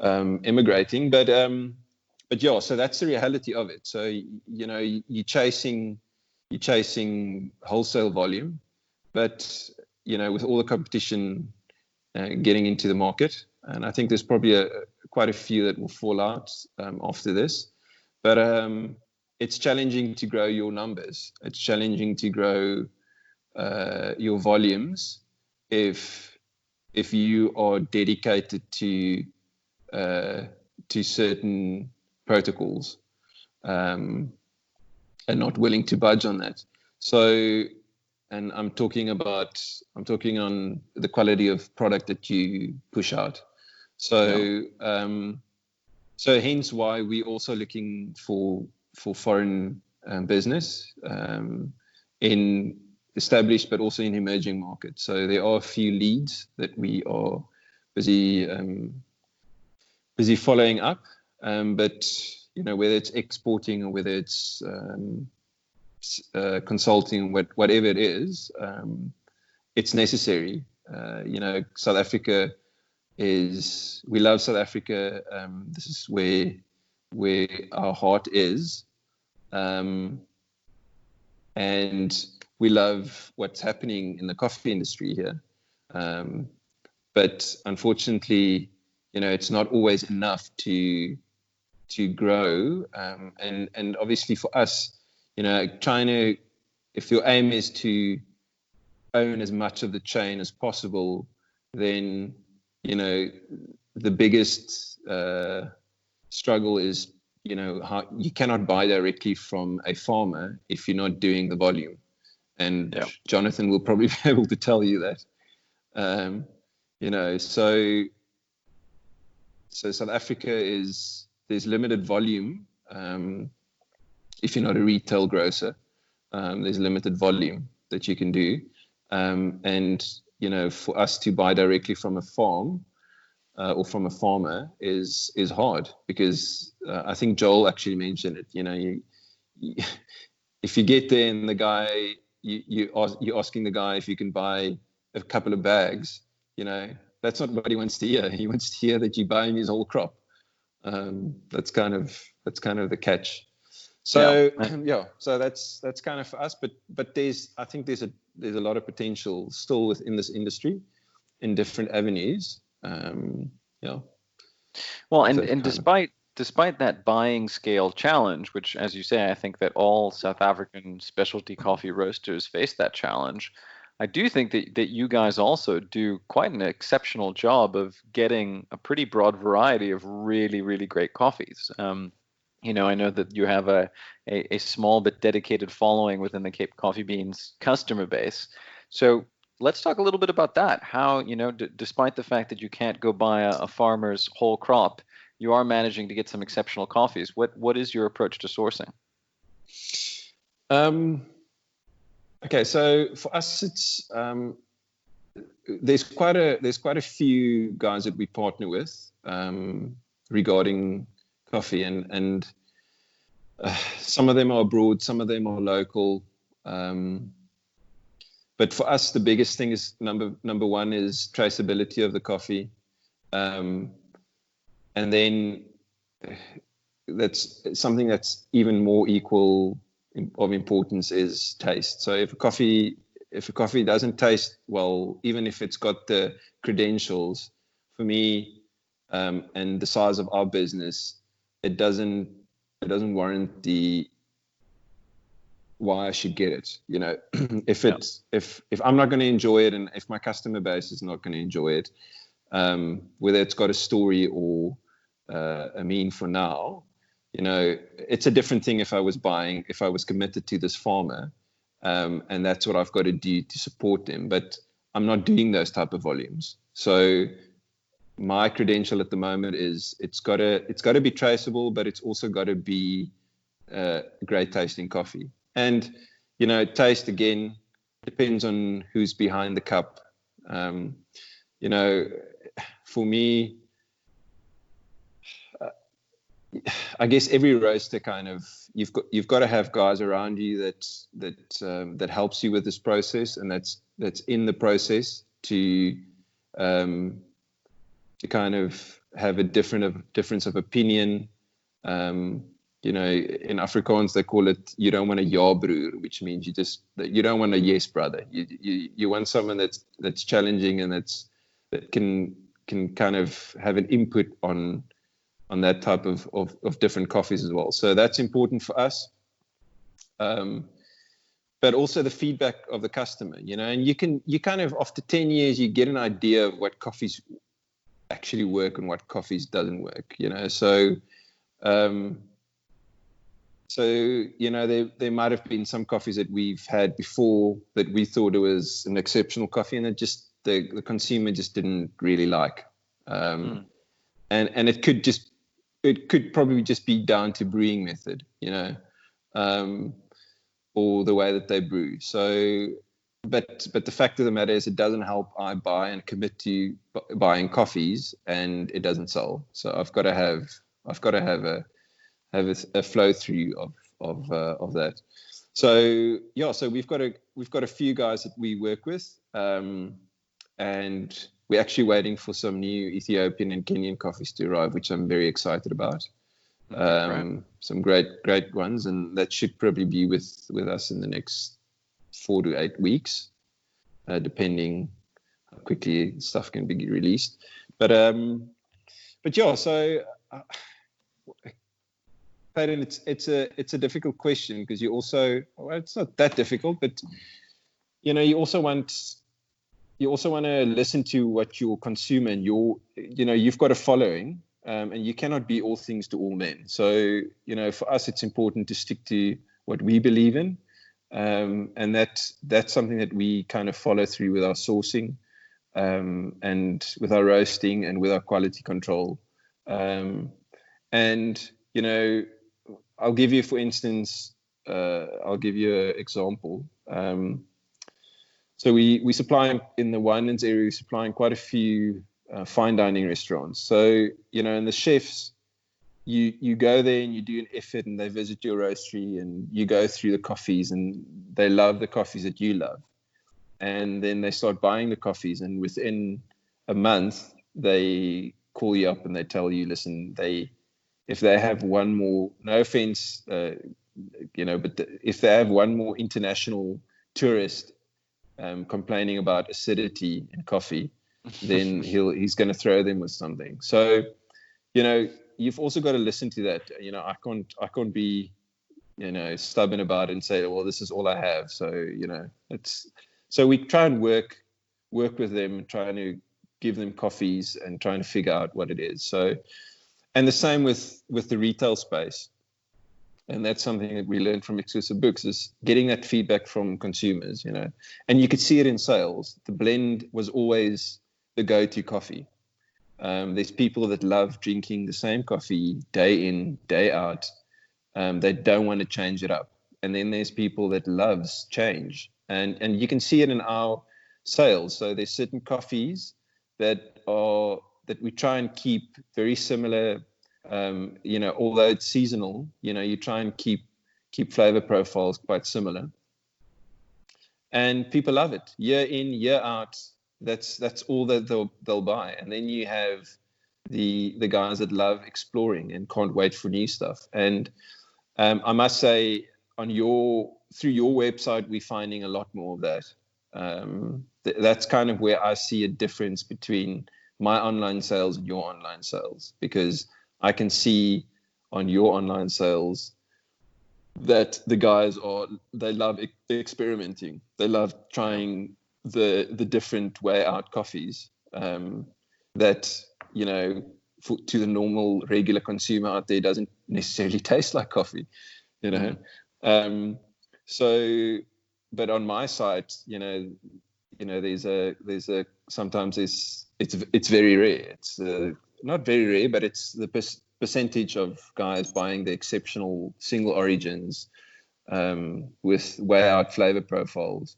immigrating. But yeah, so that's the reality of it. So, you're chasing wholesale volume, but, with all the competition getting into the market, and I think there's probably quite a few that will fall out after this. But it's challenging to grow your numbers. It's challenging to grow your volumes if you are dedicated to certain protocols and not willing to budge on that. So, and I'm talking on the quality of product that you push out. So, so hence why we're also looking for foreign business in established, but also in emerging markets. So there are a few leads that we are busy following up. But whether it's exporting or whether it's consulting, whatever it is, it's necessary. South Africa we love South Africa. This is where our heart is. And we love what's happening in the coffee industry here. But unfortunately, it's not always enough to grow. And obviously for us, China, if your aim is to own as much of the chain as possible, then, the biggest struggle is, how you cannot buy directly from a farmer if you're not doing the volume. And Jonathan will probably be able to tell you that. So South Africa there's limited volume. If you're not a retail grocer, there's limited volume that you can do. And, for us to buy directly from a farm or from a farmer is hard, because I think Joel actually mentioned it. If you get there and the guy, you're asking the guy if you can buy a couple of bags, that's not what he wants to hear. He wants to hear that you're buying his whole crop. That's kind of the catch. So so that's kind of for us. But I think there's a lot of potential still within this industry in different avenues. Well, and despite that buying scale challenge, which, as you say, I think that all South African specialty coffee roasters face that challenge, I do think that you guys also do quite an exceptional job of getting a pretty broad variety of really, really great coffees. I know that you have a small but dedicated following within the Cape Coffee Beans customer base. So let's talk a little bit about that. How, despite the fact that you can't go buy a farmer's whole crop, you are managing to get some exceptional coffees. What is your approach to sourcing? Okay, so for us, it's there's quite a few guys that we partner with regarding coffee, and some of them are abroad, some of them are local. But for us, the biggest thing is number one is traceability of the coffee, and then that's something that's even more equal of importance is taste. So if a coffee doesn't taste well, even if it's got the credentials, for me, and the size of our business, it doesn't warrant the why I should get it. You know, if I'm not going to enjoy it, and if my customer base is not going to enjoy it, whether it's got a story or a mean for now, you know, it's a different thing if I was committed to this farmer, and that's what I've got to do to support them. But I'm not doing those type of volumes. So my credential at the moment is it's got to be traceable, but it's also got to be great tasting coffee. And, you know, taste, again, depends on who's behind the cup. You know, for me, I guess every roaster kind of, you've got to have guys around you that helps you with this process, and that's in the process to kind of have a difference of opinion. You know, in Afrikaans they call it, you don't want a ja broer, which means you don't want a yes brother. You want someone that's challenging and that can kind of have an input on that type of different coffees as well. So that's important for us. But also the feedback of the customer, you know, and you kind of, after 10 years, you get an idea of what coffees actually work and what coffees doesn't work, you know. So you know, there might have been some coffees that we've had before that we thought it was an exceptional coffee, and it just the consumer just didn't really like. And it could probably just be down to brewing method, you know, or the way that they brew. So, but the fact of the matter is, it doesn't help I buy and commit to buying coffees and it doesn't sell. So I've got to have a flow through of that. So yeah, so we've got a few guys that we work with, and we're actually waiting for some new Ethiopian and Kenyan coffees to arrive, which I'm very excited about. Right. Some great ones, and that should probably be with us in the next 4 to 8 weeks, depending how quickly stuff can be released. But yeah, so. It's a difficult question, because you also, well, it's not that difficult, but you know, you also want to listen to what your consumer and you've got a following, and you cannot be all things to all men. So, you know, for us, it's important to stick to what we believe in, and that's something that we kind of follow through with our sourcing, and with our roasting and with our quality control, and you know. I'll give you, for instance, an example. So we supply in the winelands area, we're supplying quite a few fine dining restaurants. So, you know, and the chefs, you go there and you do an effort, and they visit your roastery, and you go through the coffees, and they love the coffees that you love. And then they start buying the coffees, and within a month, they call you up and they tell you, listen, if they have one more, no offense, you know, but if they have one more international tourist complaining about acidity in coffee, then he's going to throw them with something. So, you know, you've also got to listen to that. You know, I can't be, you know, stubborn about it and say, well, this is all I have. So, you know, so we try and work with them, trying to give them coffees and trying to figure out what it is. So. And the same with the retail space. And that's something that we learned from Exclusive Books, is getting that feedback from consumers, you know. And you could see it in sales. The blend was always the go-to coffee. There's people that love drinking the same coffee day in, day out. They don't want to change it up. And then there's people that loves change. And you can see it in our sales. So there's certain coffees that we try and keep very similar. Although it's seasonal, you try and keep flavor profiles quite similar, and people love it year in, year out. That's all that they'll buy. And then you have the guys that love exploring and can't wait for new stuff. And I must say, through your website, we're finding a lot more of that. That's kind of where I see a difference between my online sales and your online sales, because I can see on your online sales that the guys they love experimenting. They love trying the different way out coffees that, to the normal regular consumer out there doesn't necessarily taste like coffee, So, but on my site, there's a sometimes it's very rare. It's not very rare, but it's the percentage of guys buying the exceptional single origins with way out flavor profiles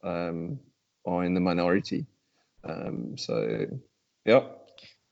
are in the minority. Yeah.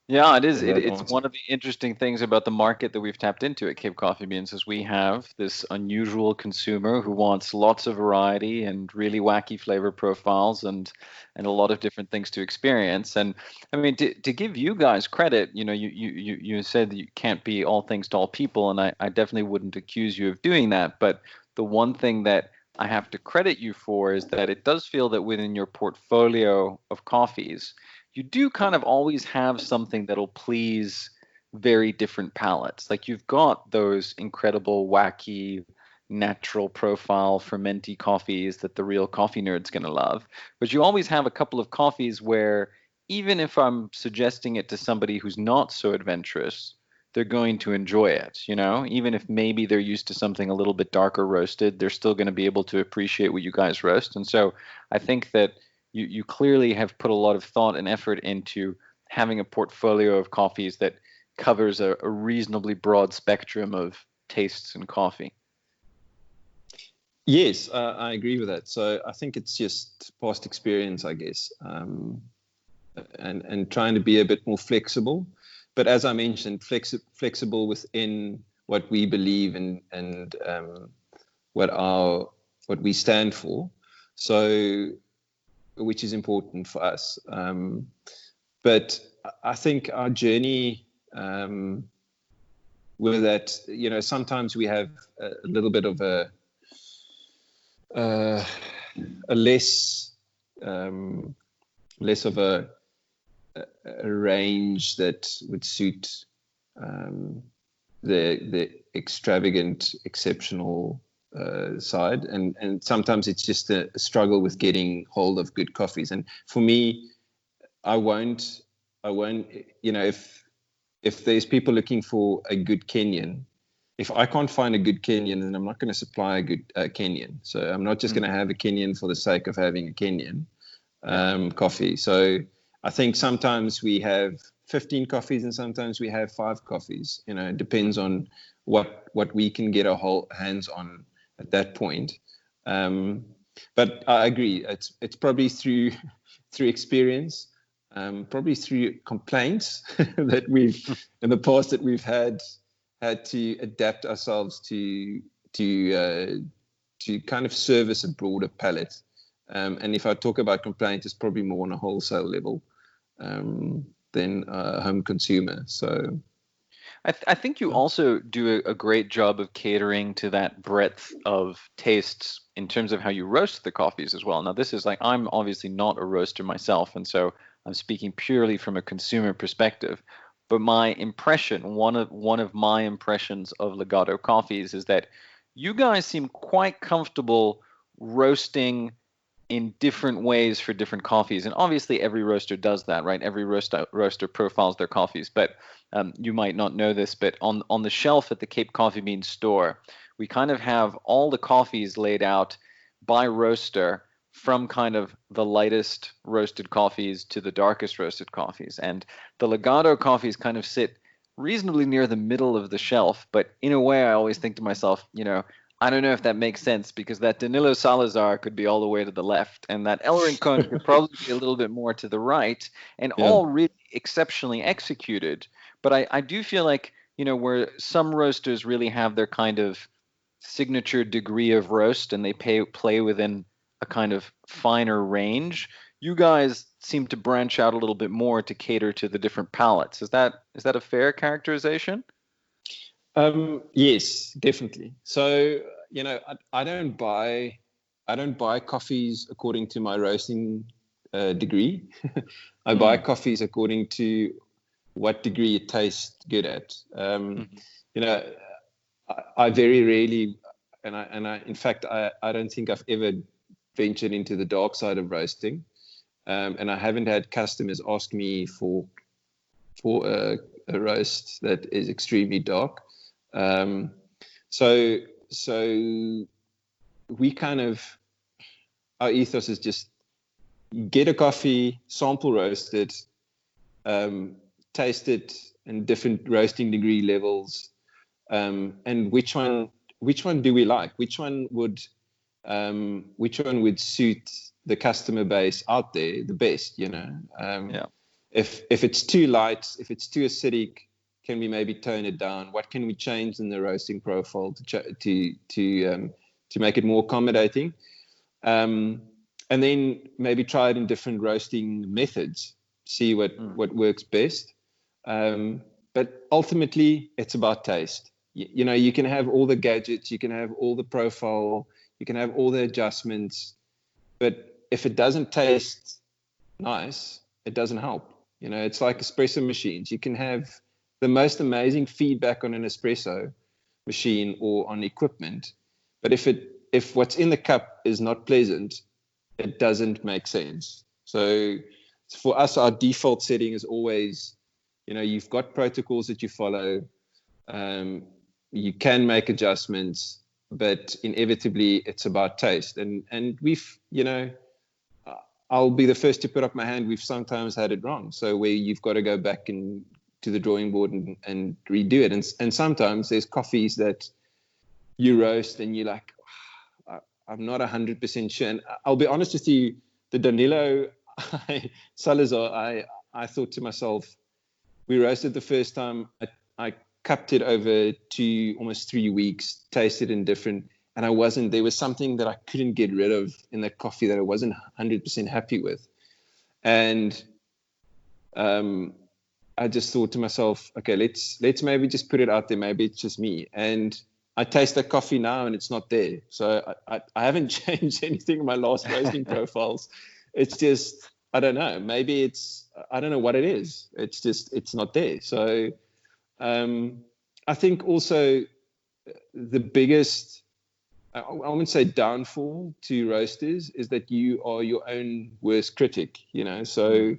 Yeah, it is. It's one of the interesting things about the market that we've tapped into at Cape Coffee Beans is we have this unusual consumer who wants lots of variety and really wacky flavor profiles and a lot of different things to experience. And I mean, to give you guys credit, you said that you can't be all things to all people, and I definitely wouldn't accuse you of doing that. But the one thing that I have to credit you for is that it does feel that within your portfolio of coffees, you do kind of always have something that'll please very different palates. Like you've got those incredible, wacky, natural profile fermenty coffees that the real coffee nerd's going to love. But you always have a couple of coffees where even if I'm suggesting it to somebody who's not so adventurous, they're going to enjoy it, Even if maybe they're used to something a little bit darker roasted, they're still going to be able to appreciate what you guys roast. And so I think that you clearly have put a lot of thought and effort into having a portfolio of coffees that covers a reasonably broad spectrum of tastes in coffee. Yes, I agree with that. So I think it's just past experience, I guess, and trying to be a bit more flexible. But as I mentioned, flexible within what we believe and what we stand for. So, which is important for us. But I think our journey with that, sometimes we have a little bit of a less of a range that would suit the extravagant, exceptional side, and sometimes it's just a struggle with getting hold of good coffees. And for me, I won't if there's people looking for a good Kenyan, if I can't find a good Kenyan, then I'm not going to supply a good Kenyan. So I'm not just going to have a Kenyan for the sake of having a Kenyan coffee. So I think sometimes we have 15 coffees and sometimes we have 5 coffees. It depends on what we can get our whole hands on at that point. But I agree. It's probably through experience, probably through complaints that we've in the past that we've had to adapt ourselves to kind of service a broader palette. And if I talk about complaint, it's probably more on a wholesale level than a home consumer. So I think you also do a great job of catering to that breadth of tastes in terms of how you roast the coffees as well. Now, this is I'm obviously not a roaster myself, and so I'm speaking purely from a consumer perspective. But my impression, one of my impressions of Legado coffees is that you guys seem quite comfortable roasting in different ways for different coffees. And obviously every roaster does that, right? Every roaster profiles their coffees. But you might not know this, but on the shelf at the Cape Coffee Beans store, we kind of have all the coffees laid out by roaster, from kind of the lightest roasted coffees to the darkest roasted coffees. And the Legado coffees kind of sit reasonably near the middle of the shelf. But in a way, I always think to myself, I don't know if that makes sense because that Danilo Salazar could be all the way to the left, and that El Rincon could probably be a little bit more to the right, and Yeah. all really exceptionally executed. But I do feel like, where some roasters really have their kind of signature degree of roast and they play within a kind of finer range, you guys seem to branch out a little bit more to cater to the different palates. Is that a fair characterization? Yes, definitely. So, I don't buy coffees according to my roasting degree. I buy Mm. coffees according to what degree it tastes good at. Mhm. You know, I very rarely, in fact, I don't think I've ever ventured into the dark side of roasting. And I haven't had customers ask me for a roast that is extremely dark. Um, so so we kind of, our ethos is just get a coffee, sample roast it, um, taste it in different roasting degree levels, and which one do we like? Which one would suit the customer base out there the best? Yeah. If it's too light, if it's too acidic, can we maybe tone it down? What can we change in the roasting profile to make it more accommodating? Um, and then maybe try it in different roasting methods, see what Mm. what works best. But ultimately, it's about taste. You can have all the gadgets, you can have all the profile, you can have all the adjustments, but if it doesn't taste nice, it doesn't help. It's like espresso machines. You can have the most amazing feedback on an espresso machine or on equipment, but if what's in the cup is not pleasant, it doesn't make sense. So for us, our default setting is always, you've got protocols that you follow. You can make adjustments, but inevitably it's about taste. And I'll be the first to put up my hand. We've sometimes had it wrong. So where you've got to go back to the drawing board and redo it. And sometimes there's coffees that you roast and you're like, I'm not 100% sure. And I'll be honest with you, the Danilo Salazar, I thought to myself, we roasted the first time. I cupped it over almost 3 weeks, tasted in different, and there was something that I couldn't get rid of in that coffee that I wasn't 100% happy with. And I just thought to myself, okay, let's maybe just put it out there. Maybe it's just me. And I taste that coffee now and it's not there. So I haven't changed anything in my last roasting profiles. It's just, I don't know. Maybe I don't know what it is. It's not there. So I think also the biggest, I wouldn't say downfall to roasters is that you are your own worst critic, so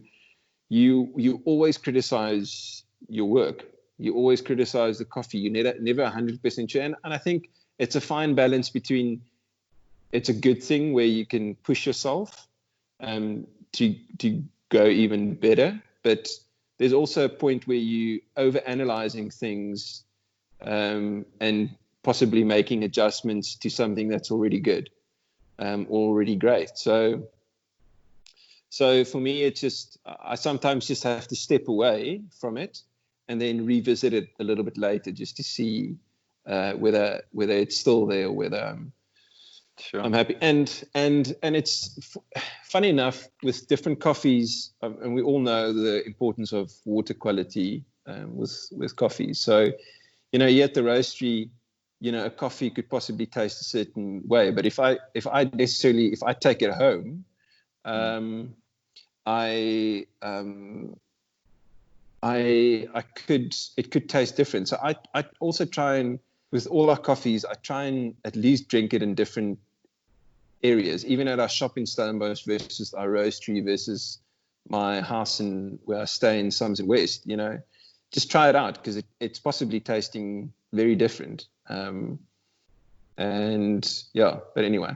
you always criticize your work. You always criticize the coffee. You never 100% sure. And I think it's a fine balance between, it's a good thing where you can push yourself to go even better, but there's also a point where you overanalyzing things and possibly making adjustments to something that's already good, already great. So for me, it's just, I sometimes just have to step away from it and then revisit it a little bit later just to see whether it's still there or whether Sure. I'm happy. And it's funny enough with different coffees, and we all know the importance of water quality with coffees. So, here at the roastery, a coffee could possibly taste a certain way, but if I take it home, it could taste different. So I also try, and with all our coffees, I try and at least drink it in different areas, even at our shop in Stellenbosch versus our roastery versus my house where I stay in Somerset West. Just try it out because it's possibly tasting very different. And yeah, but anyway.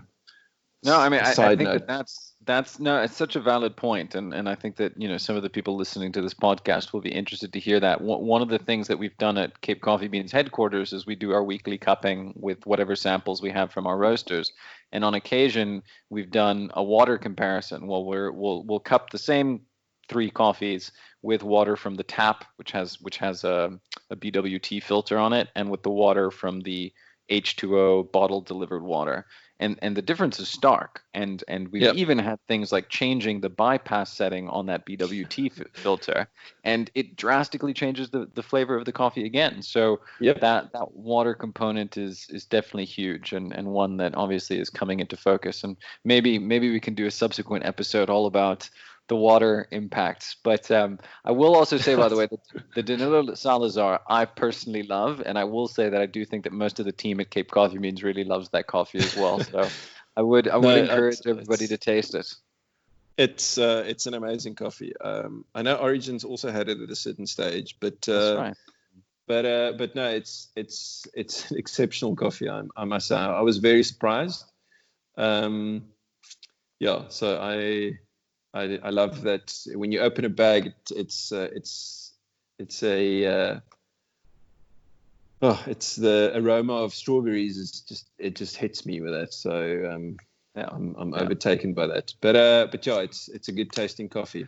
No, I mean, I Side think note. It's such a valid point, and I think that some of the people listening to this podcast will be interested to hear that. One of the things that we've done at Cape Coffee Beans headquarters is we do our weekly cupping with whatever samples we have from our roasters, and on occasion we've done a water comparison. Well, we'll cup the same three coffees with water from the tap, which has a BWT filter on it, and with the water from the H2O bottle delivered water. And the difference is stark. And we've Yep. even had things like changing the bypass setting on that BWT filter, and it drastically changes the flavor of the coffee again. So Yep. that water component is definitely huge, and one that obviously is coming into focus. And maybe we can do a subsequent episode all about the water impacts. But I will also say, by the way, that the Danilo Salazar I personally love, and I will say that I do think that most of the team at Cape Coffee Beans really loves that coffee as well. So I would encourage everybody to taste it. It's an amazing coffee. I know Origins also had it at a certain stage, but That's right. but no, it's an exceptional coffee. I must say, I was very surprised. So I love that when you open a bag, it's the aroma of strawberries it just hits me with that. So I'm overtaken by that. But yeah, it's a good tasting coffee.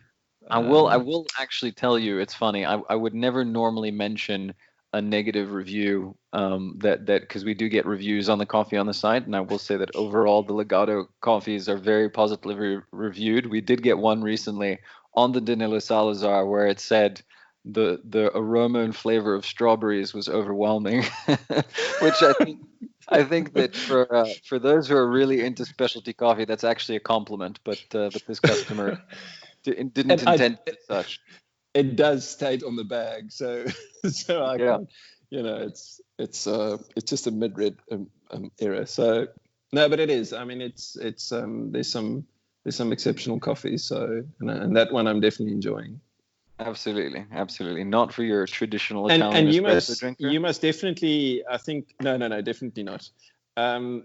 I will actually tell you, it's funny. I would never normally mention a negative review that because we do get reviews on the coffee on the site, and I will say that overall the Legado coffees are very positively reviewed. We did get one recently on the Danilo Salazar where it said the aroma and flavor of strawberries was overwhelming, which I think that for those who are really into specialty coffee, that's actually a compliment. But this customer didn't intend it as such. It does state on the bag, so I can't, it's just a mid-red error. So no, but it is. I mean, it's there's some exceptional coffees. So and that one I'm definitely enjoying. Absolutely. Not for your traditional Italian and espresso drinker. You must definitely. I think no, definitely not.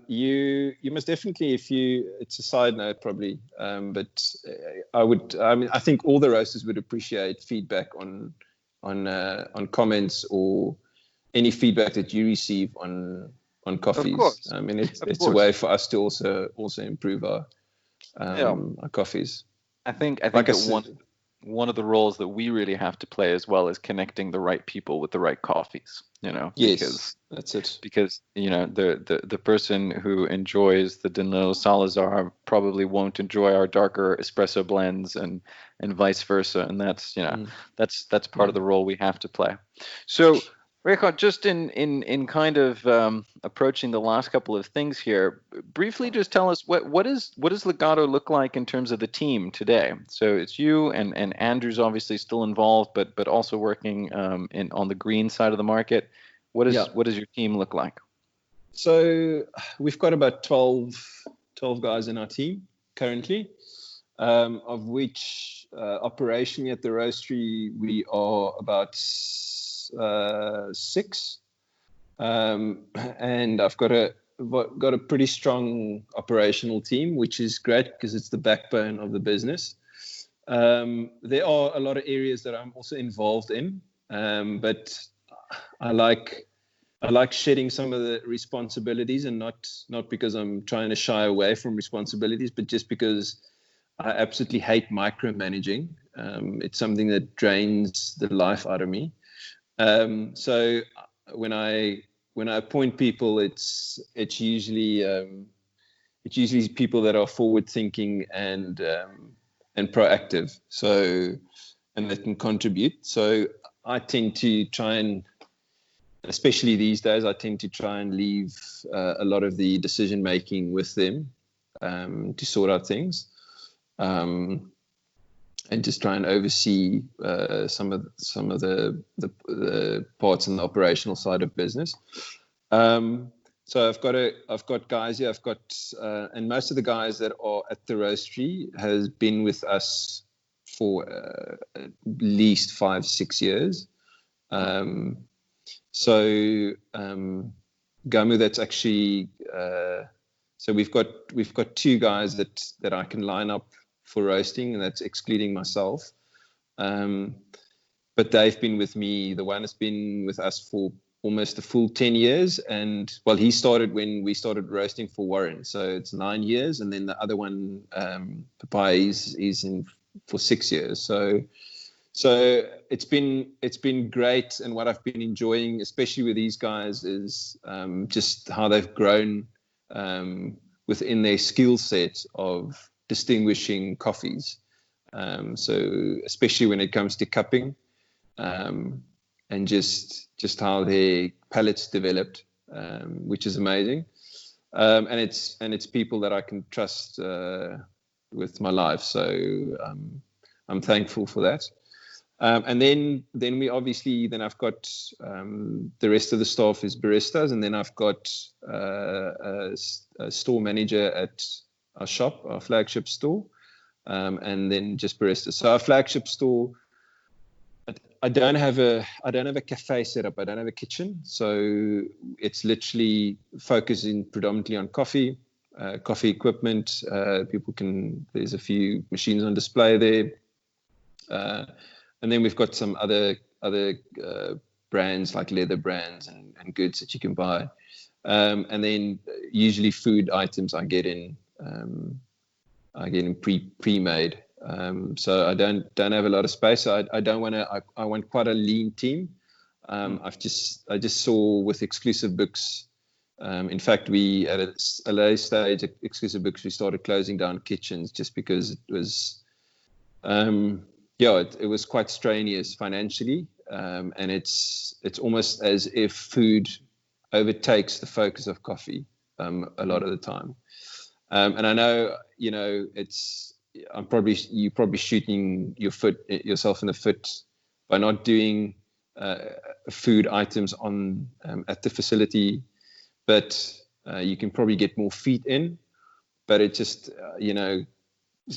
You must definitely, it's a side note probably, but I think all the roasters would appreciate feedback on comments or any feedback that you receive on coffees. Of course. I mean, it's a way for us to also improve our coffees. I think that one of the roles that we really have to play as well is connecting the right people with the right coffees. Yes, that's it. Because the person who enjoys the Danilo Salazar probably won't enjoy our darker espresso blends, and vice versa. And that's that's part of the role we have to play. So Regardt, just in kind of approaching the last couple of things here, briefly just tell us what does Legado look like in terms of the team today? So it's you and Andrew's obviously still involved, but also working on the green side of the market. What does your team look like? So we've got about 12 guys in our team currently, of which operationally at the roastery we are about 6, and I've got a pretty strong operational team, which is great because it's the backbone of the business. There are a lot of areas that I'm also involved in, but I like shedding some of the responsibilities, and not because I'm trying to shy away from responsibilities, but just because I absolutely hate micromanaging. It's something that drains the life out of me. So when I appoint people, it's usually people that are forward thinking and proactive. So, and that can contribute. So I tend to try and, especially these days, I tend to try and leave a lot of the decision making with them to sort out things. And just try and oversee some of the parts in the operational side of business. So I've got guys here. And most of the guys that are at the roastery has been with us for at least 5-6 years. So Gamu, that's actually so we've got 2 guys that I can line up for roasting, and that's excluding myself. But they've been with me. The one has been with us for almost a full 10 years. And well, he started when we started roasting for Warren. So it's 9 years. And then the other one, Papaya, is in for 6 years. So it's been great. And what I've been enjoying, especially with these guys, is just how they've grown within their skill set of distinguishing coffees. So especially when it comes to cupping, and just how their palates developed, which is amazing. And it's people that I can trust with my life. So I'm thankful for that. And then I've got the rest of the staff is baristas, and then I've got a store manager at our shop, our flagship store, and then just baristas. So our flagship store, I don't have a cafe set up. I don't have a kitchen, so it's literally focusing predominantly on coffee equipment. There's a few machines on display there. And then we've got some other brands like leather brands and goods that you can buy. And then usually food items I get in pre-made. So I don't have a lot of space. So I want quite a lean team. I just saw with Exclusive Books. In fact, we at a later stage at Exclusive Books, we started closing down kitchens just because it was it was quite strenuous financially, and it's almost as if food overtakes the focus of coffee a lot of the time. And I know, you're probably shooting yourself in the foot by not doing food items on at the facility, but you can probably get more feet in. But it just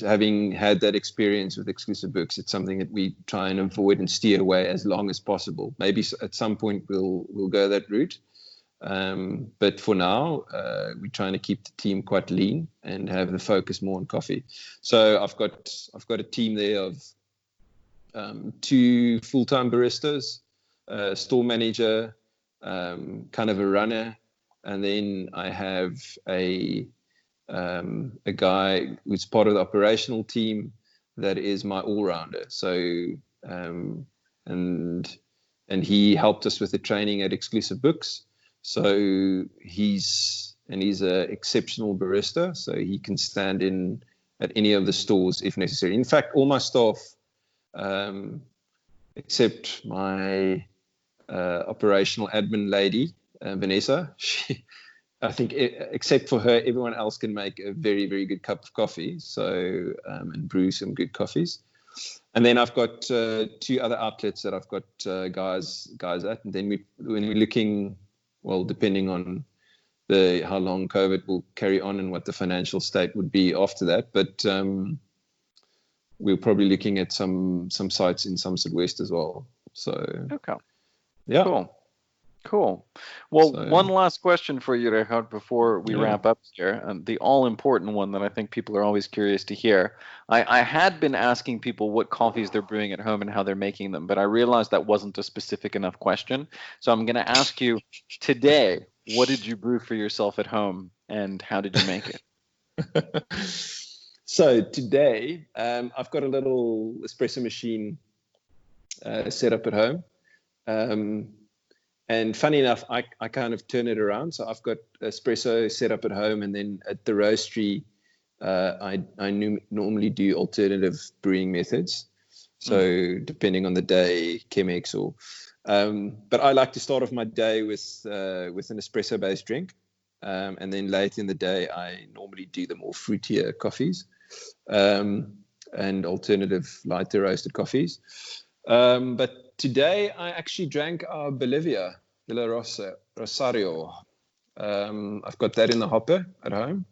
having had that experience with Exclusive Books, it's something that we try and avoid and steer away as long as possible. Maybe at some point we'll go that route. But for now, we're trying to keep the team quite lean and have the focus more on coffee. So I've got a team there of 2 full-time baristas, a store manager, kind of a runner, and then I have a guy who's part of the operational team that is my all-rounder. So and he helped us with the training at Exclusive Books. So he's an exceptional barista. So he can stand in at any of the stores if necessary. In fact, all my staff, except my operational admin lady, Vanessa, I think except for her, everyone else can make a very, very good cup of coffee. So and brew some good coffees. And then I've got 2 other outlets that I've got guys at. And then when we're looking, well, depending on how long COVID will carry on and what the financial state would be after that, but we're probably looking at some sites in Somerset West as well. So okay, yeah. Cool. Well, one last question for you, Regardt, before we wrap up here, and the all-important one that I think people are always curious to hear. I had been asking people what coffees they're brewing at home and how they're making them, but I realized that wasn't a specific enough question. So I'm going to ask you today, what did you brew for yourself at home, and how did you make it? So today, I've got a little espresso machine set up at home. And funny enough, I kind of turn it around. So I've got espresso set up at home, and then at the roastery, I normally do alternative brewing methods. So depending on the day, Chemex or, but I like to start off my day with an espresso-based drink, and then late in the day, I normally do the more fruitier coffees, and alternative lighter roasted coffees. But today, I actually drank our Bolivia, Villa Rosario. I've got that in the hopper at home.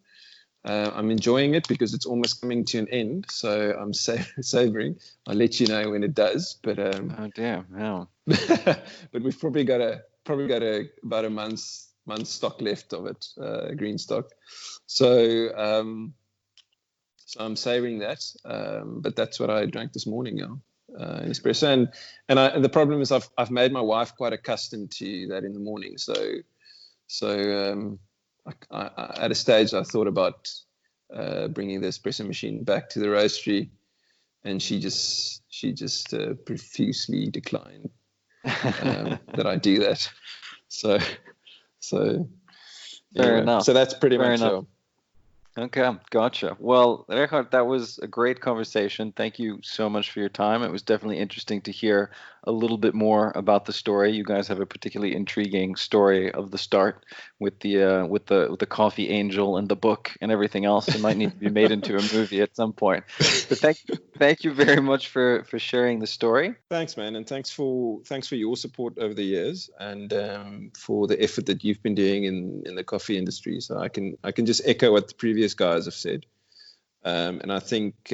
I'm enjoying it because it's almost coming to an end, so I'm savoring. I'll let you know when it does. But oh damn, yeah. But we've probably got about a month's stock left of it, green stock. So So I'm savoring that. But that's what I drank this morning, an espresso. And the problem is I've made my wife quite accustomed to that in the morning. So at a stage I thought about bringing the espresso machine back to the roastery, and she just profusely declined that I do that. So Fair anyway, enough. so that's pretty Fair much enough. Okay, gotcha. Well, Regardt, that was a great conversation. Thank you so much for your time. It was definitely interesting to hear a little bit more about the story. You guys have a particularly intriguing story of the start with the coffee angel and the book and everything else. It might need to be made into a movie at some point. But thank you very much for sharing the story. Thanks, man, and thanks for your support over the years, and for the effort that you've been doing in the coffee industry. So I can just echo what the previous guys have said, and I think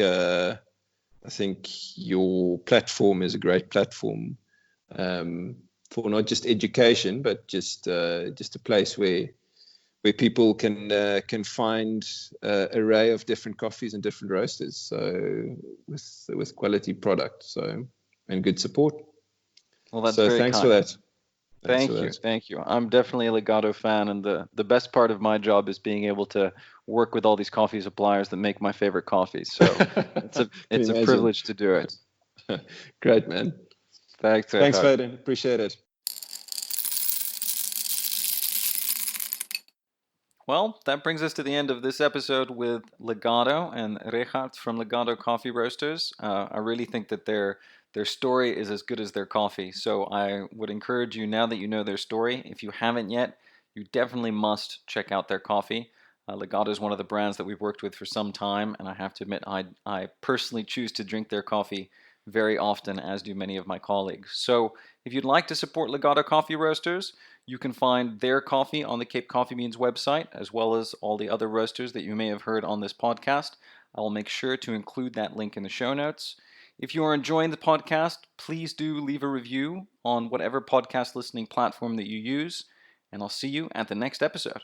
your platform is a great platform for not just education, but just a place where people can find an array of different coffees and different roasters, so with quality product, so and good support. Well, that's so very thanks kind. for that. Thank you. I'm definitely a Legado fan, and the best part of my job is being able to work with all these coffee suppliers that make my favorite coffees. So it's a privilege to do it. Great, man. Thanks, Foden. Appreciate it. Well, that brings us to the end of this episode with Legado and Regardt from Legado Coffee Roasters. I really think that their story is as good as their coffee. So I would encourage you, now that you know their story, if you haven't yet, you definitely must check out their coffee. Legado is one of the brands that we've worked with for some time, and I have to admit I personally choose to drink their coffee very often, as do many of my colleagues. So if you'd like to support Legado Coffee Roasters, you can find their coffee on the Cape Coffee Beans website, as well as all the other roasters that you may have heard on this podcast. I will make sure to include that link in the show notes. If you are enjoying the podcast, please do leave a review on whatever podcast listening platform that you use, and I'll see you at the next episode.